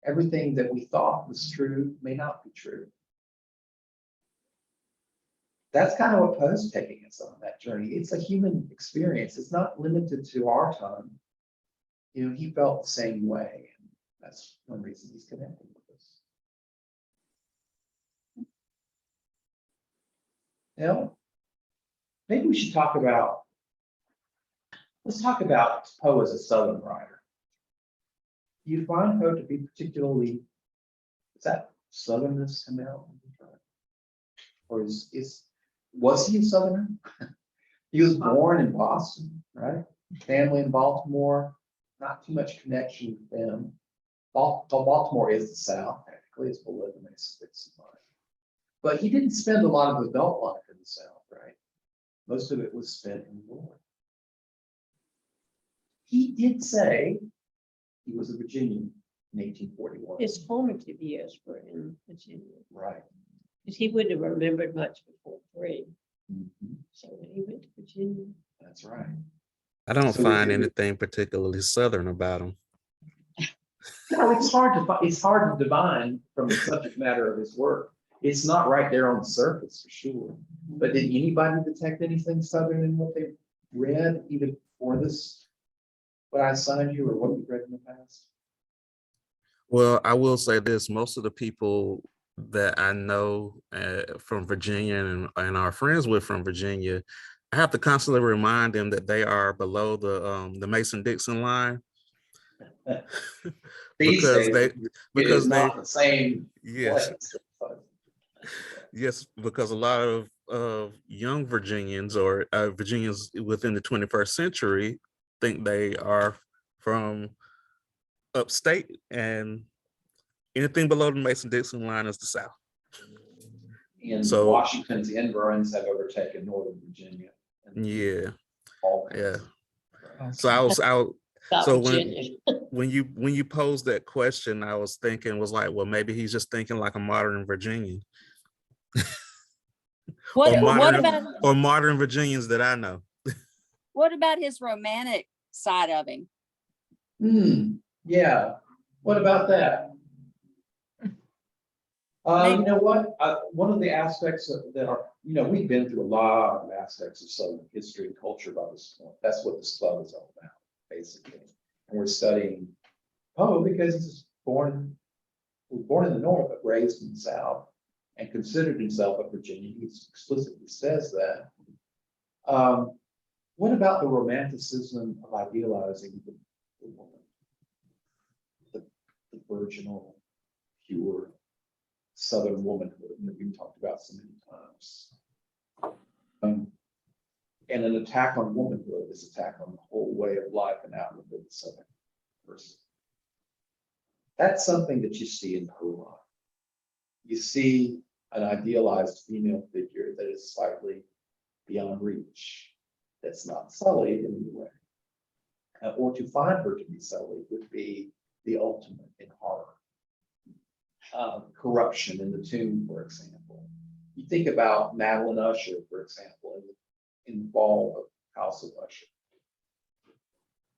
Everything that we thought was true may not be true. That's kind of what Poe's taking us on that journey. It's a human experience. It's not limited to our time. You know, he felt the same way. And that's one reason he's connecting with us. Now, maybe we should talk about, let's talk about Poe as a Southern writer. Do you find Poe to be particularly, is that Southernness come out? Or was he a Southerner? He was born in Boston, right? Family in Baltimore, not too much connection with them. Baltimore is the South, technically, it's below the Mississippi line. But he didn't spend a lot of adult life in the South, right? Most of it was spent in the North. He did say he was a Virginian in 1841. His formative years were in Virginia, Right. because he wouldn't have remembered much before 3. Mhm. So when he went to Virginia. That's right. I don't So find would you- anything particularly Southern about him. No, it's hard to divine from the subject matter of his work. It's not right there on the surface for sure. But did anybody detect anything Southern in what they read, either for this, what I assigned you, or what you've read in the past? Well, I will say this, most of the people that I know from Virginia and are friends with from Virginia, I have to constantly remind them that they are below the Mason-Dixon line. These because days, they it is because they not the same yes place. yes because a lot of young Virginians or Virginians within the 21st century think they are from upstate, and anything below the Mason-Dixon line is the South. And So Washington's inversions have overtaken Northern Virginia. And yeah, all yeah. kinds. So I was out. South So Virginia. when you posed that question, I was thinking was like, well, maybe he's just thinking like a modern Virginian What or modern Virginians that I know. what about his romantic side of him? Yeah. What about that? You know what? One of the aspects that are, we've been through a lot of aspects of Southern history and culture by this point. That's what this club is all about, basically. And we're studying Poe because he was born in the North, but raised in the South, and considered himself a Virginian. He explicitly says that. What about the romanticism of idealizing the woman, the virginal, pure Southern womanhood that we've talked about so many times? And an attack on womanhood is an attack on the whole way of life and outlook of the Southern person. That's something that you see in Poe. You see an idealized female figure that is slightly beyond reach, that's not sullied in any way. Or to find her to be sullied would be the ultimate in horror. Corruption in the tomb, for example. You think about Madeline Usher, for example, in the fall of House of Usher.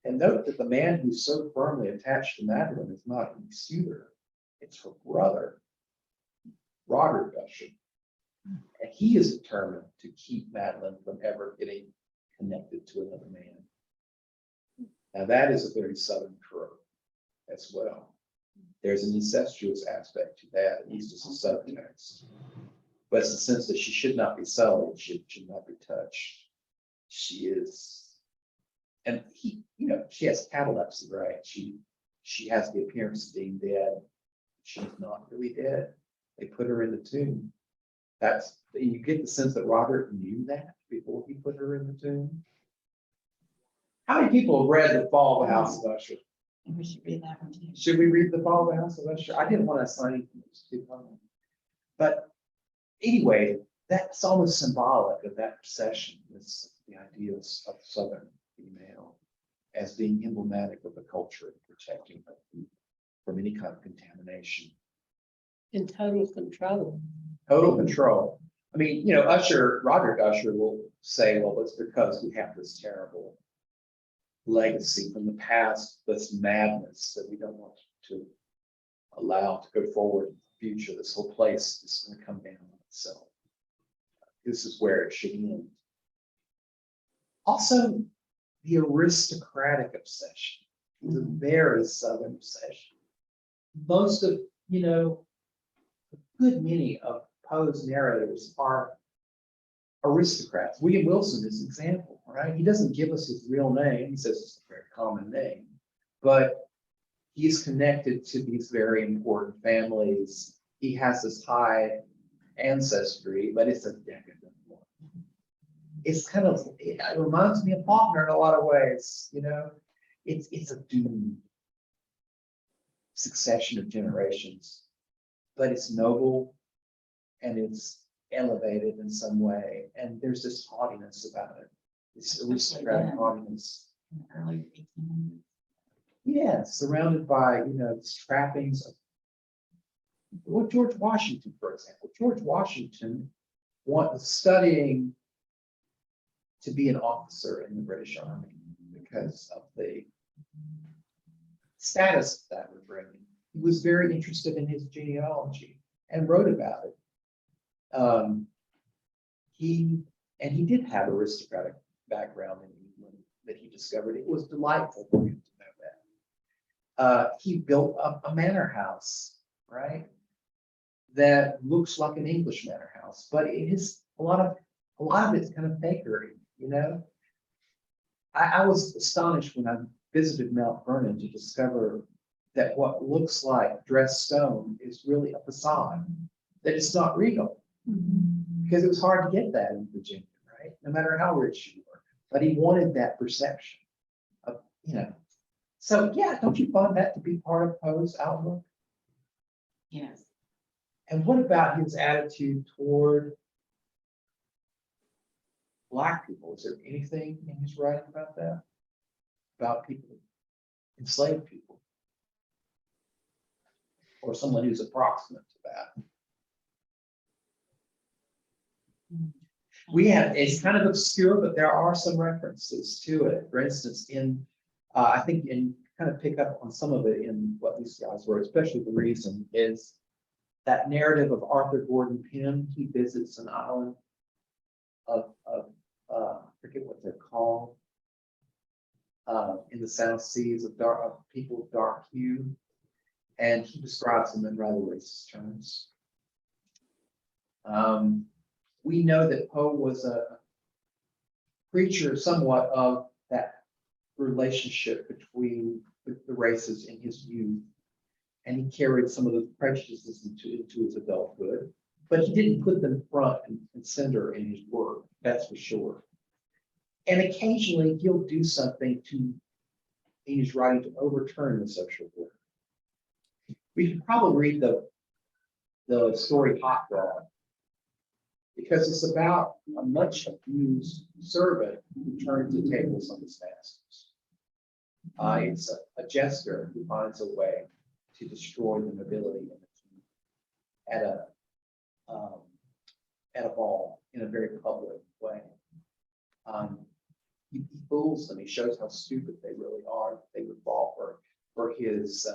And note that the man who's so firmly attached to Madeline is not a suitor, it's her brother, Robert Usher. And he is determined to keep Madeline from ever getting connected to another man. Now that is a very Southern trope as well. There's an incestuous aspect to that, at least as a subtext. But it's the sense that she should not be sullied, she should not be touched. She is, and he, she has catalepsy, right? She has the appearance of being dead. She's not really dead. They put her in the tomb. You get the sense that Robert knew that before he put her in the tomb. How many people have read The Fall of the House of Usher? We should read that one too. Should we read The Fall of the House of Usher? I didn't want to assign anything, it was too long. But anyway, that's almost symbolic of that obsession with the ideas of Southern female as being emblematic of the culture and protecting her from any kind of contamination. In total control. Total control. I mean, Robert Usher will say, well, it's because we have this terrible legacy from the past, this madness that we don't want to allow to go forward in the future. This whole place is going to come down on itself. This is where it should end. Also, the aristocratic obsession is a very Southern obsession. Most of, a good many of Poe's narrators are aristocrats. William Wilson is an example, right? He doesn't give us his real name. He says it's a very common name, but he's connected to these very important families. He has this high ancestry, but it's a decadent one. It's it reminds me of Faulkner in a lot of ways, it's a doomed succession of generations, but it's noble and it's elevated in some way. And there's this haughtiness about it, this aristocratic haughtiness. In the early 1800s. Yes, surrounded by, trappings of George Washington, for example. George Washington was studying to be an officer in the British Army because of the status that would bring him. He was very interested in his genealogy and wrote about it. He did have aristocratic background in England that he discovered. It was delightful for him to know that. He built a manor house, right? That looks like an English manor house, but it is a lot of it's kind of fakery, I was astonished when I visited Mount Vernon to discover that what looks like dressed stone is really a facade, that it's not real. Because it was hard to get that in Virginia, right? No matter how rich you were. But he wanted that perception of, you know. So yeah, don't you find that to be part of Poe's outlook? Yes. And what about his attitude toward Black people? Is there anything in his writing about that? About people, enslaved people? Or someone who's approximate to that? We have, it's kind of obscure, but there are some references to it. For instance, in, I think, in kind of pick up on some of it in what these guys wrote, especially the reason is that narrative of Arthur Gordon Pym. He visits an island of I forget what they're called, in the South Seas of people of dark hue, and he describes them in rather racist terms. We know that Poe was a creature somewhat of that relationship between the races in his youth, and he carried some of those prejudices into his adulthood, but he didn't put them front and center in his work, that's for sure. And occasionally he'll do something in his writing to overturn the social order. We should probably read the story Hot Rod, because it's about a much abused servant who turns the tables on his masters. It's a jester who finds a way to destroy the nobility in the king at a ball in a very public way. He fools them. He shows how stupid they really are. They would fall for his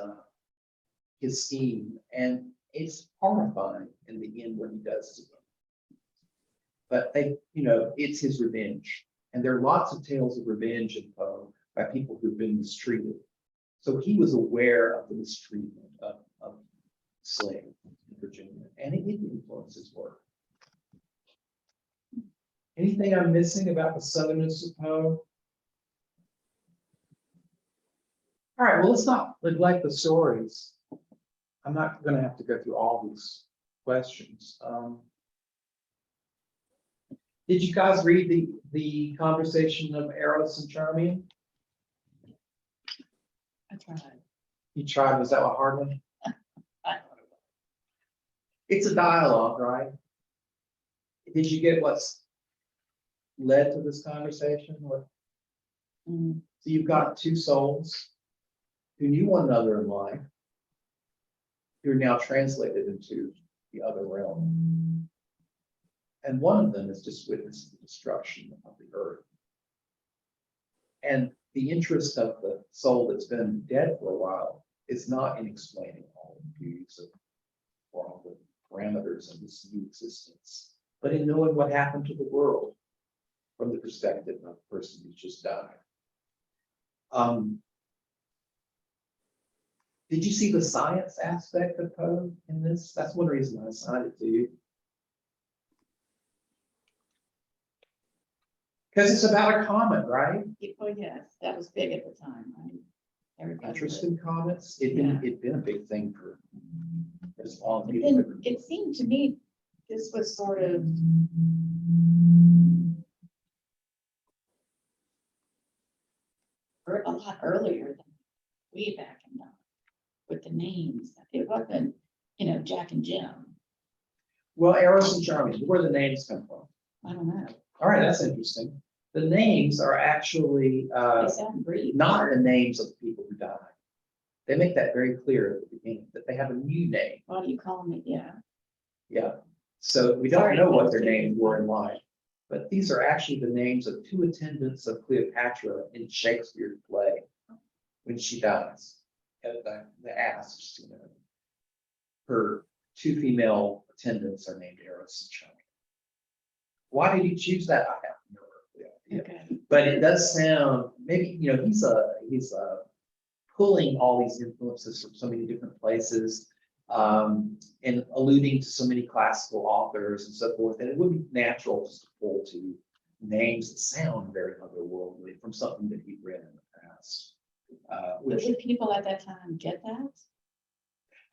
scheme, and it's horrifying in the end when he does it. But it's his revenge. And there are lots of tales of revenge in Poe by people who've been mistreated. So he was aware of the mistreatment of slaves in Virginia, and it did influence his work. Anything I'm missing about the Southernness of Poe? All right, well, let's not neglect the stories. I'm not going to have to go through all these questions. Did you guys read the conversation of Eros and Charmian? I tried. You tried, was that a hard one? It's a dialogue, right? Did you get what's led to this conversation? So you've got two souls who knew one another in life, who are now translated into the other realm. And one of them has just witnessed the destruction of the earth. And the interest of the soul that's been dead for a while is not in explaining all the beauties or all the parameters of this new existence, but in knowing what happened to the world from the perspective of the person who just died. Did you see the science aspect of Poe in this? That's one reason I assigned it to you. Because it's about a comet, right? Well, yes, that was big at the time, right? Everybody Interest was. in comets. It'd been a big thing for as long as But people. then it seemed to me this was sort of a lot earlier than way back in the, with the names. It wasn't, Jack and Jim. Well, Eros and Charmian, where the names come from? I don't know. All right, that's interesting. The names are actually They sound Greek. not the names of the people who died. They make that very clear at the beginning that they have a new name. Why do you call me? Yeah. Yeah. So we don't Sorry, know what their Christy. names were in life, but these are actually the names of two attendants of Cleopatra in Shakespeare's play when she dies. The asps, her two female attendants are named Eros and Charmian. Why did he choose that? I have no idea. Okay. But it does sound, maybe, he's pulling all these influences from so many different places, and alluding to so many classical authors and so forth. And it would be natural just to pull to names that sound very otherworldly from something that he'd read in the past. which Would people at that time get that?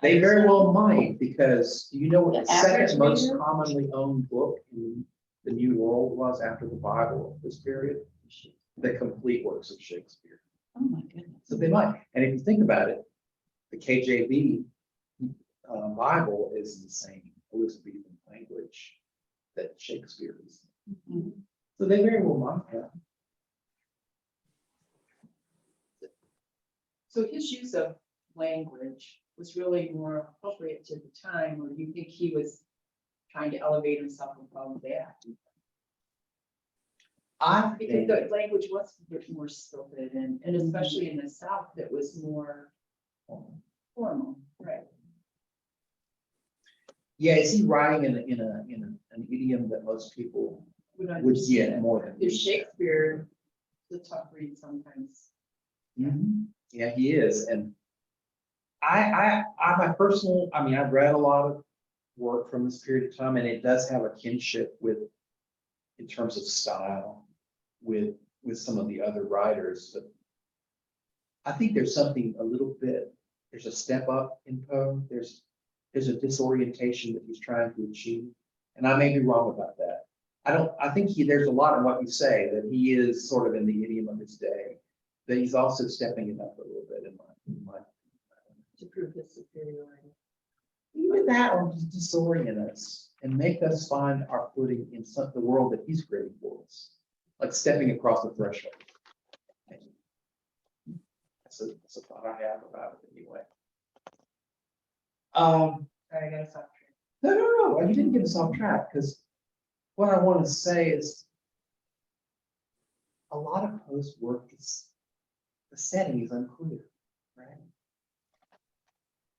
they very well might, because you know what the The average second most reader? commonly owned book in the New World was after the Bible of this period? The complete works of Shakespeare. Oh, my goodness. So they might, and if you think about it, the KJV Bible is the same Elizabethan language that Shakespeare is. Mhm. So they very well might have. So his use of language was really more appropriate to the time, or do you think he was trying to elevate himself above that? I Because think, the language was a bit more stilted, and especially in the South, it was more formal, right? yeah, is he writing in an idiom that most people would get understand. more than? Is Shakespeare the tough read sometimes? Mhm. Yeah, he is, and my personal, I mean, I've read a lot of work from this period of time, and it does have a kinship with, in terms of style, with some of the other writers, but I think there's something a little bit, there's a step up in Poe, there's a disorientation that he's trying to achieve, and I may be wrong about that. I think there's a lot in what you say, that he is sort of in the idiom of his day, that he's also stepping it up a little bit in my To prove his superiority. even that, or just disorient us and make us find our footing in the world that he's creating for us, like stepping across the threshold. That's a thought I have about it anyway. Sorry, I gotta stop. No, you didn't get us off track, because what I want to say is a lot of Poe's work is, the setting is unclear, right?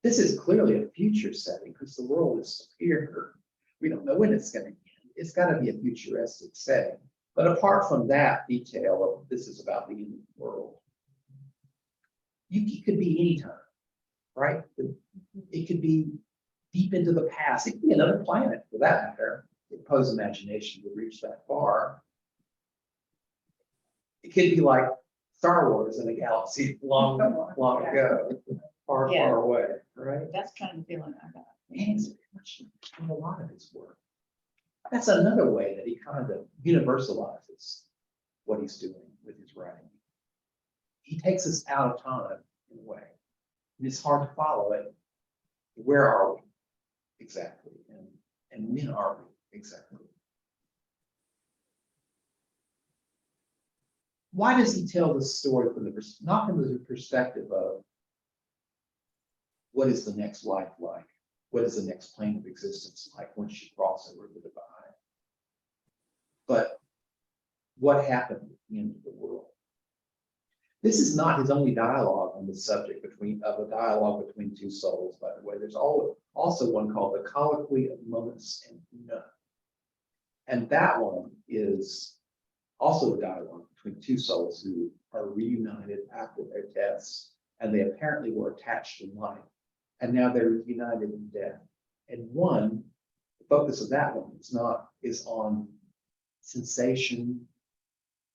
This is clearly a future setting because the world is here. We don't know when it's going to end. It's got to be a futuristic setting. But apart from that detail of this is about the end of the world, it could be anytime, right? It could be deep into the past. It could be another planet for that matter. If Poe's imagination would reach that far. It could be like Star Wars in a galaxy long ago, far, Yeah. far away, right? That's kind of the feeling I got. And it's very much in a lot of his work. That's another way that he kind of universalizes what he's doing with his writing. He takes us out of time in a way. And it's hard to follow it. Where are we exactly? And when are we exactly? Why does he tell this story from not from the perspective of what is the next life like? What is the next plane of existence like once you cross over the divide? But what happened at the end of the world? This is not his only dialogue on the subject of a dialogue between two souls, by the way. There's also one called The Colloquy of Momus and Una. And that one is also a dialogue between two souls who are reunited after their deaths, and they apparently were attached in life, and now they're reunited in death. And the focus of that one is on sensation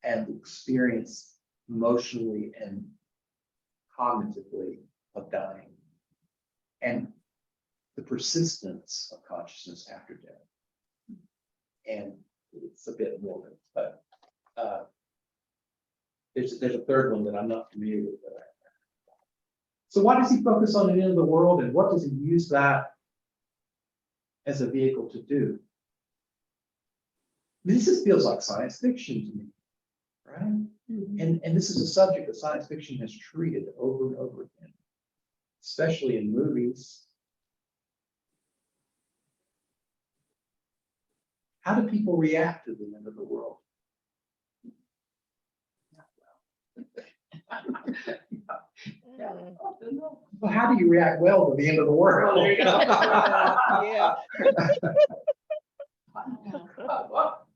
and the experience emotionally and cognitively of dying, and the persistence of consciousness after death. And it's a bit morbid, but there's a third one that I'm not familiar with. So why does he focus on the end of the world, and what does he use that as a vehicle to do? This just feels like science fiction to me, right? Mm-hmm. And this is a subject that science fiction has treated over and over again, especially in movies. How do people react to the end of the world? Well, how do you react well to the end of the world? Yeah.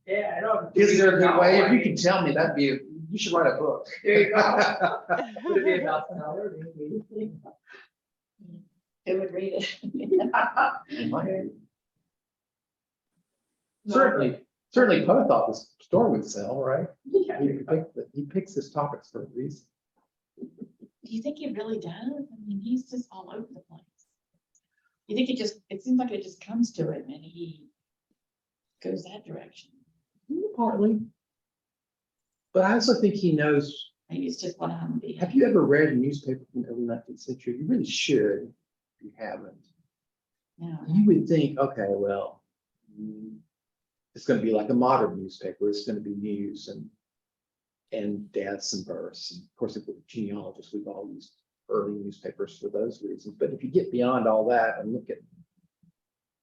Yeah, I don't. Is there a good way? If you can tell me, you should write a book. There you go. Would it be a bestseller? Maybe. Who would read it? Certainly Poe thought this story would sell, right? Yeah. He picks his topics for a reason. Do you think he really does? I mean, he's just all over the place. You think it seems like it just comes to him and he goes that direction. Partly. But I also think he knows. Maybe it's just what I'm being. Have you ever read a newspaper from the early 19th century? You really should, if you haven't. Yeah. You would think, okay, well, it's going to be like a modern newspaper. It's going to be news and deaths and births. And of course, if we're genealogists, we've all used early newspapers for those reasons. But if you get beyond all that and look at,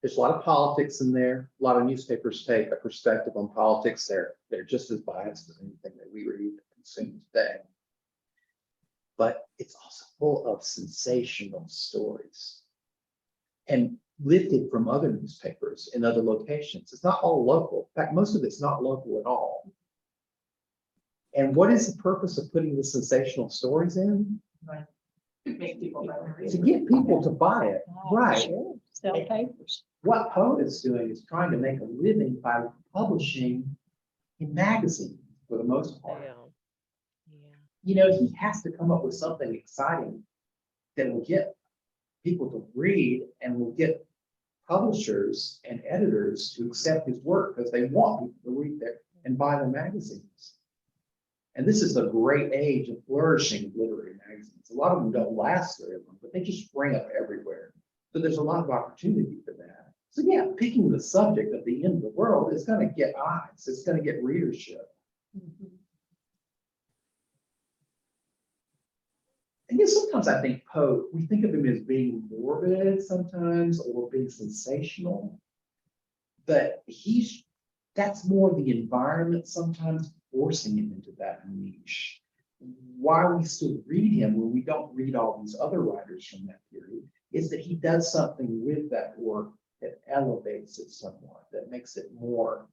there's a lot of politics in there. A lot of newspapers take a perspective on politics. They're just as biased as anything that we read and consume today. But it's also full of sensational stories and lifted from other newspapers in other locations. It's not all local. In fact, most of it's not local at all. And what is the purpose of putting the sensational stories in? Make people better. To get people to buy it, right? Sure, sell papers. What Poe is doing is trying to make a living by publishing in magazines for the most part. Yeah. Yeah. You know, he has to come up with something exciting that will get people to read and will get publishers and editors to accept his work because they want people to read there and buy the magazines. And this is a great age of flourishing literary magazines. A lot of them don't last very long, but they just spring up everywhere. So there's a lot of opportunity for that. So yeah, picking the subject of the end of the world is going to get eyes. It's going to get readership. And yet sometimes I think Poe, we think of him as being morbid sometimes or being sensational, but that's more the environment sometimes forcing him into that niche. Why we still read him when we don't read all these other writers from that period is that he does something with that work that elevates it somewhat, that makes it more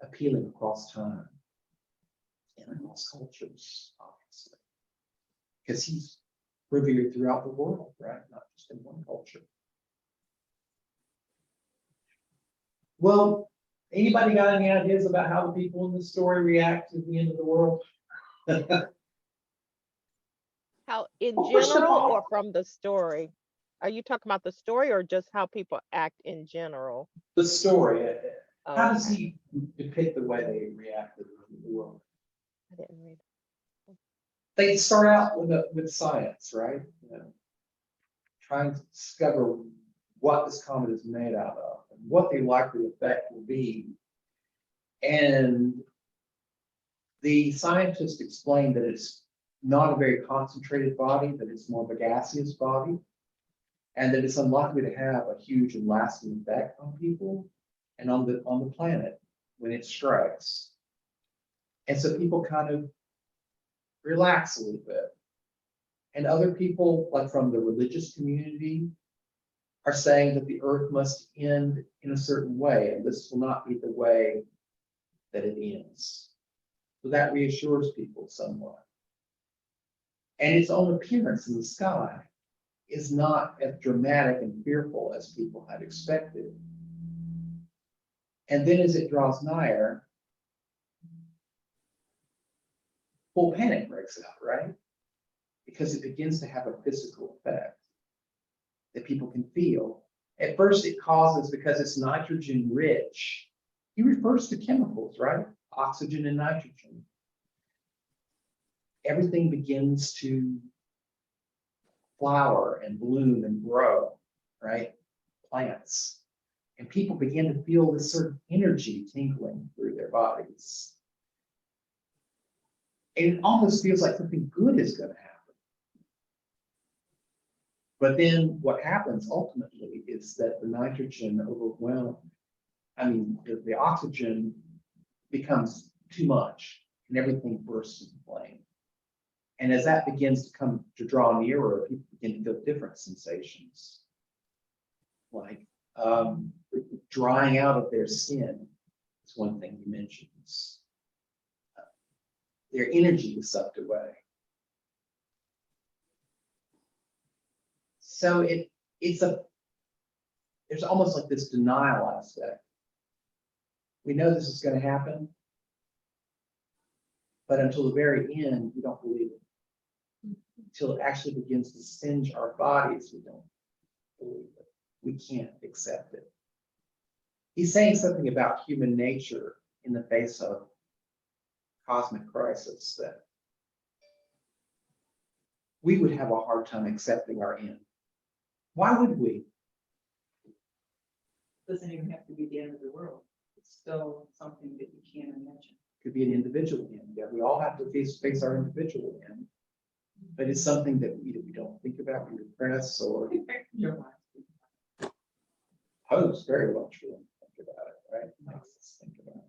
appealing across time and across cultures, obviously. Because he's revered throughout the world, right? Not just in one culture. Well, anybody got any ideas about how the people in the story react to the end of the world? How in Well, first of general all- or from the story? Are you talking about the story or just how people act in general? The story. How does Okay. he depict the way they react to the world? I didn't read. They start out with science, right? You know, trying to discover what this comet is made out of and what the likely effect will be. And the scientists explain that it's not a very concentrated body, that it's more of a gaseous body, and that it's unlikely to have a huge and lasting effect on people and on the planet when it strikes. And so people kind of relax a little bit. And other people, like from the religious community, are saying that the earth must end in a certain way, and this will not be the way that it ends. So that reassures people somewhat. And its own appearance in the sky is not as dramatic and fearful as people had expected. And then as it draws nigher, full panic breaks out, right? Because it begins to have a physical effect that people can feel. At first it causes, because it's nitrogen rich, he refers to chemicals, right? Oxygen and nitrogen. Everything begins to flower and bloom and grow, right? Plants. And people begin to feel this sort of energy tingling through their bodies. And it almost feels like something good is going to happen. But then what happens ultimately is that the nitrogen the oxygen becomes too much and everything bursts into flame. And as that begins to come to draw nearer, people begin to feel different sensations. Like drying out of their skin is one thing he mentions. Their energy is sucked away. So there's almost like this denial aspect. We know this is going to happen, but until the very end, we don't believe it. until it actually begins to singe our bodies, we don't believe it. We can't accept it. He's saying something about human nature in the face of cosmic crisis that we would have a hard time accepting our end. Why would we? Doesn't even have to be the end of the world. It's still something that you can't imagine. Could be an individual end. Yeah, we all have to face our individual end. But it's something that either we don't think about, we repress, or pose very much for them to think about it, right? Makes us think about it.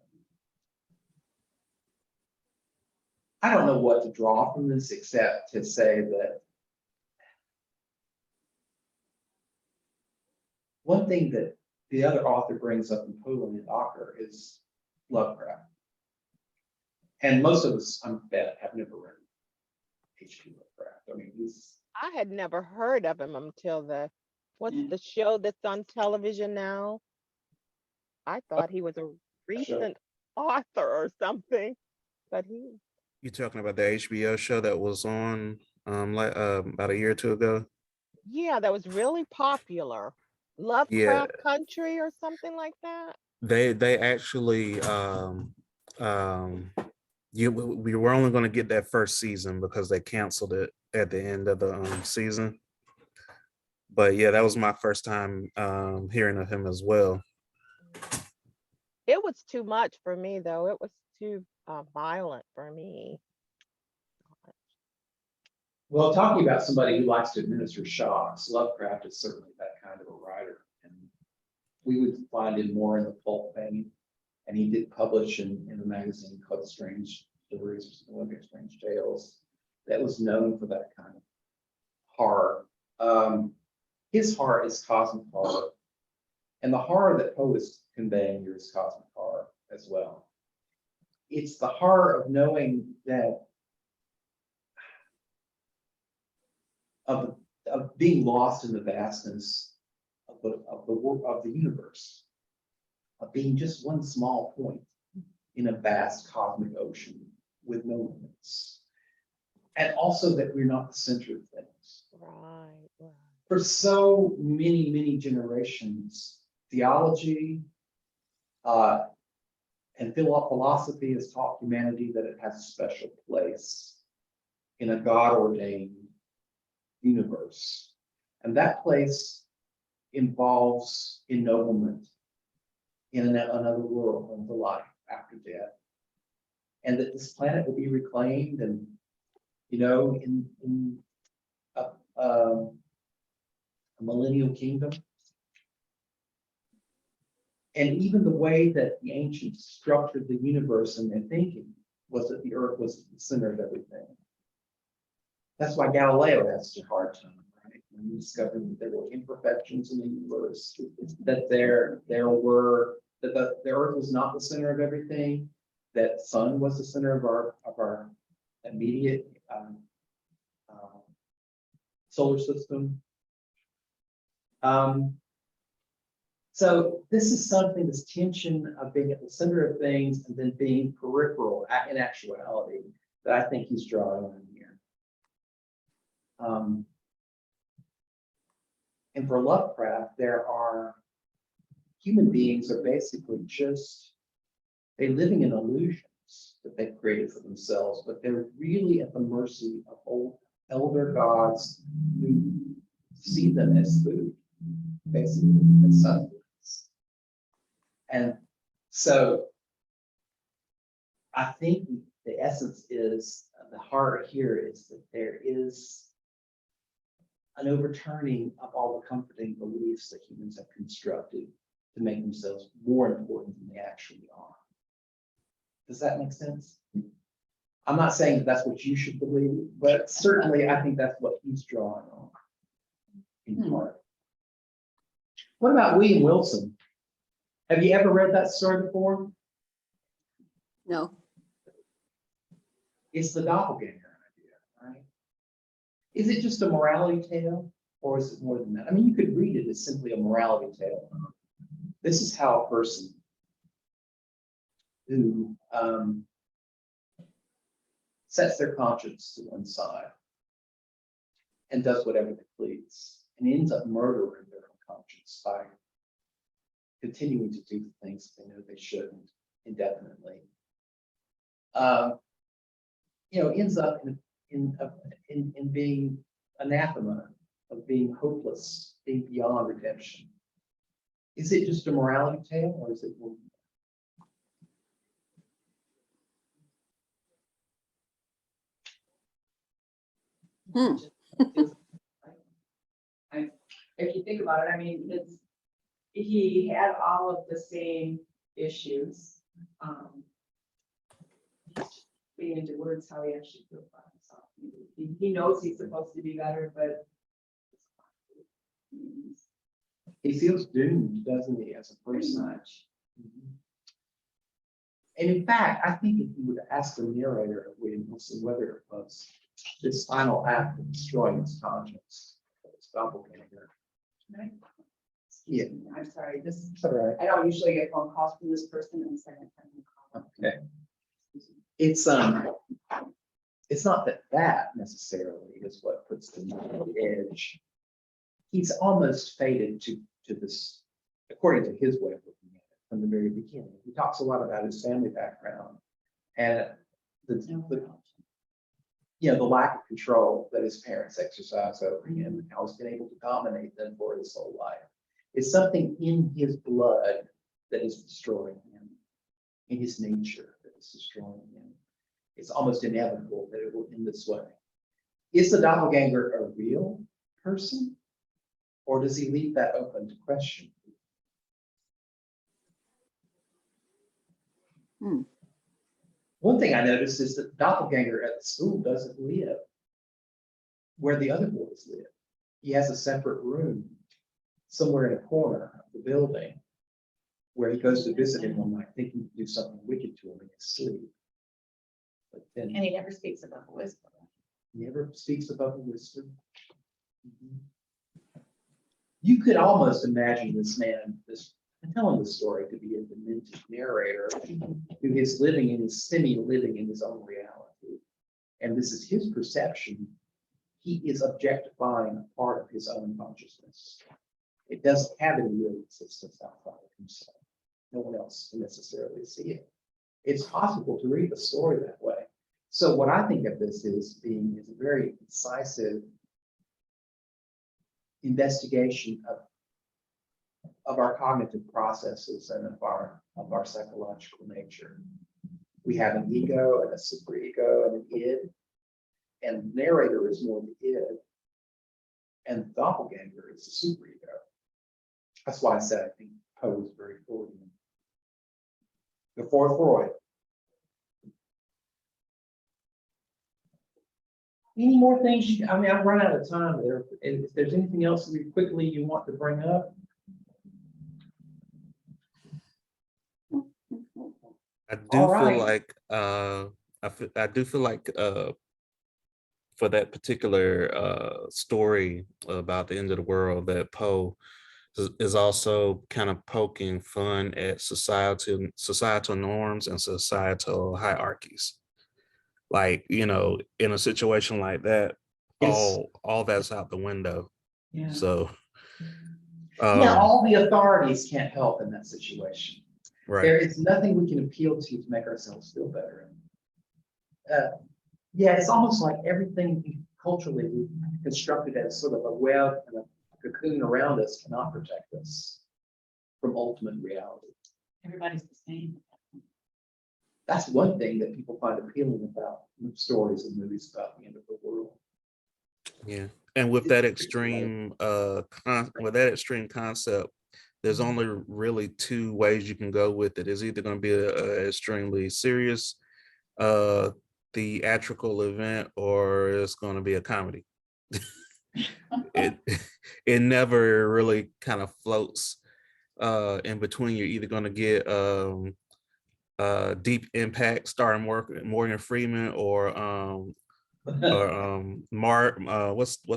I don't know what to draw from this except to say that one thing that the other author brings up in Poland and Docker is Lovecraft. And most of us, I bet, have never read H.P. Lovecraft. I mean, I had never heard of him until what's the show that's on television now? I thought he was a recent author or something, but You talking about the HBO show that was on about a year or two ago? yeah, that was really popular. Yeah, Lovecraft Country or something like that. they actually we were only going to get that first season because they canceled it at the end of the season. But yeah, that was my first time hearing of him as well. It was too much for me, though. It was too violent for me. well, talking about somebody who likes to administer shocks, Lovecraft is certainly that kind of a writer. And we would find him more in the pulp vein. And he did publish in a magazine called Strange Stories, Strange Tales, that was known for that kind of horror. His horror is cosmic horror. And the horror that Poe is conveying here is cosmic horror as well. It's the horror of knowing that of being lost in the vastness of the universe, of being just one small point in a vast cosmic ocean with no limits, and also that we're not the center of things. Right. For so many generations, theology and philosophy has taught humanity that it has a special place in a God-ordained universe. And that place involves ennoblement in another world, of the life after death. And that this planet will be reclaimed and, in a millennial kingdom. And even the way that the ancients structured the universe in their thinking was that the earth was the center of everything. That's why Galileo had such a hard time, right? When he discovered that there were imperfections in the universe, that the earth was not the center of everything, that the sun was the center of our immediate solar system. So this is something, this tension of being at the center of things and then being peripheral in actuality, that I think he's drawing on here. And for Lovecraft, human beings are basically they're living in illusions that they've created for themselves, but they're really at the mercy of old elder gods who see them as food, basically, as sustenance. And so I think the essence is, the heart here is that there is an overturning of all the comforting beliefs that humans have constructed to make themselves more important than they actually are. Does that make sense? I'm not saying that that's what you should believe, but certainly I think that's what he's drawing on in part. What about William Wilson? Have you ever read that story before? No. It's the doppelganger idea, right? Is it just a morality tale, or is it more than that? I mean, you could read it as simply a morality tale. This is how a person who sets their conscience to one side and does whatever they please, and ends up murdering their own conscience by continuing to do the things they know they shouldn't indefinitely. Ends up in being anathema, of being hopeless, being beyond redemption. Is it just a morality tale, or is it more? If you think about it, I mean, he had all of the same issues. Being into words how he actually feels about himself. He knows he's supposed to be better, but He feels doomed, doesn't he, as a pretty person? much. And in fact, I think if you would ask the narrator whether it was this final act of destroying his conscience, his doppelganger. Yeah. I'm sorry, this, It's all right. I don't usually get phone calls from this person and second time. Okay. It's not that necessarily is what puts them on the edge. He's almost fated to this, according to his way of looking at it from the very beginning. He talks a lot about his family background and the lack of control that his parents exercise over him and how he's been able to dominate them for his whole life. It's something in his blood that is destroying him, in his nature that is destroying him. It's almost inevitable that it will end this way. Is the doppelganger a real person, or does he leave that open to question? One thing I noticed is that the doppelganger at the school doesn't live where the other boys live. He has a separate room somewhere in a corner of the building where he goes to visit him one night, thinking to do something wicked to him in his sleep. But then And he never speaks above a whisper. never speaks above a whisper. You could almost imagine this man, telling the story to be a demented narrator who is living in his semi-living in his own reality. And this is his perception. He is objectifying a part of his own consciousness. It doesn't have any real existence outside of himself. No one else can necessarily see it. It's possible to read the story that way. So what I think of this is a very incisive investigation of our cognitive processes and of our psychological nature. We have an ego and a superego and an id, and the narrator is more the id, and the doppelganger is the superego. That's why I said I think Poe is very Freudian. Before Freud. Any more things? I've run out of time there. If there's anything else quickly you want to bring up. I do feel like I do feel like for that particular story about the end of the world, that Poe is also kind of poking fun at societal norms and societal hierarchies. Like, in a situation like that, all that's out the window. Yeah. So all the authorities can't help in that situation. right. There is nothing we can appeal to make ourselves feel better. It's almost like everything culturally we've constructed as sort of a web and a cocoon around us cannot protect us from ultimate reality. Everybody's the same. That's one thing that people find appealing about stories and movies about the end of the world. Yeah, and with that extreme concept, there's only really two ways you can go with it. It's either going to be a extremely serious theatrical event, or it's going to be a comedy. it never really kind of floats in between. You're either going to get Deep Impact starring Morgan Freeman, or what's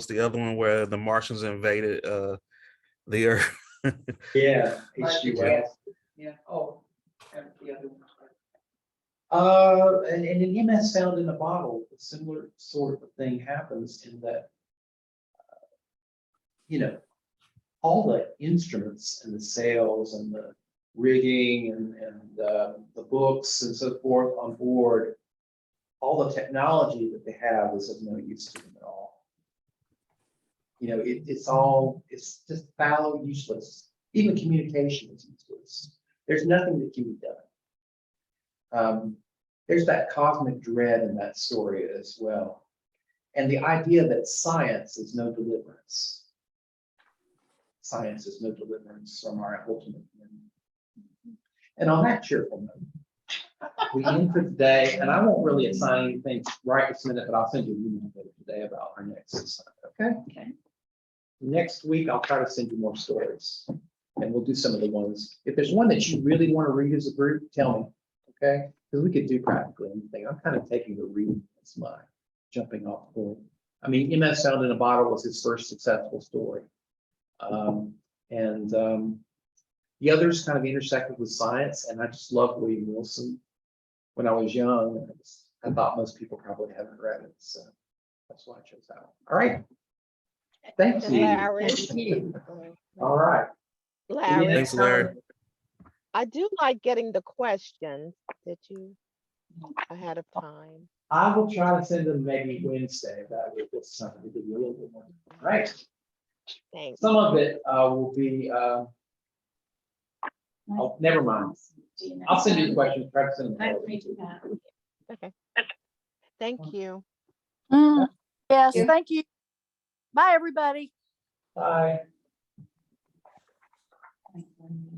the other one where the Martians invaded the Earth? Yeah, H.G. Wells. Yeah. Oh, and the other one. And in MS Found in a Bottle, a similar sort of thing happens in that you know, all the instruments and the sails and the rigging and the books and so forth on board, all the technology that they have is of no use to them at all. You know, it's just fallow, useless. Even communication is useless. There's nothing that can be done. There's that cosmic dread in that story as well. And the idea that science is no deliverance. Science is no deliverance from our ultimate end. And on that cheerful note, we end for today, and I won't really assign anything right this minute, but I'll send you an email later today about our next assignment, okay? Okay. Next week, I'll try to send you more stories, and we'll do some of the ones. If there's one that you really want to read as a group, tell me, okay? Because we could do practically anything. I'm kind of taking the reading as my jumping off point. I mean, MS Found in a Bottle was his first successful story. The others kind of intersected with science, and I just loved William Wilson. When I was young, I thought most people probably haven't read it, so that's why I chose that one. All right. Thank you. Larry. All right. Larry, Thanks, Larry. I do like getting the questions that you ahead of time. I will try to send them maybe Wednesday. That would be something to give you a little bit more. All right. Thanks. Some of it will be, oh, never mind. I'll send you the questions. Try to send them. Okay. Thank you. Yes, Yeah. thank you. Bye, everybody. Bye.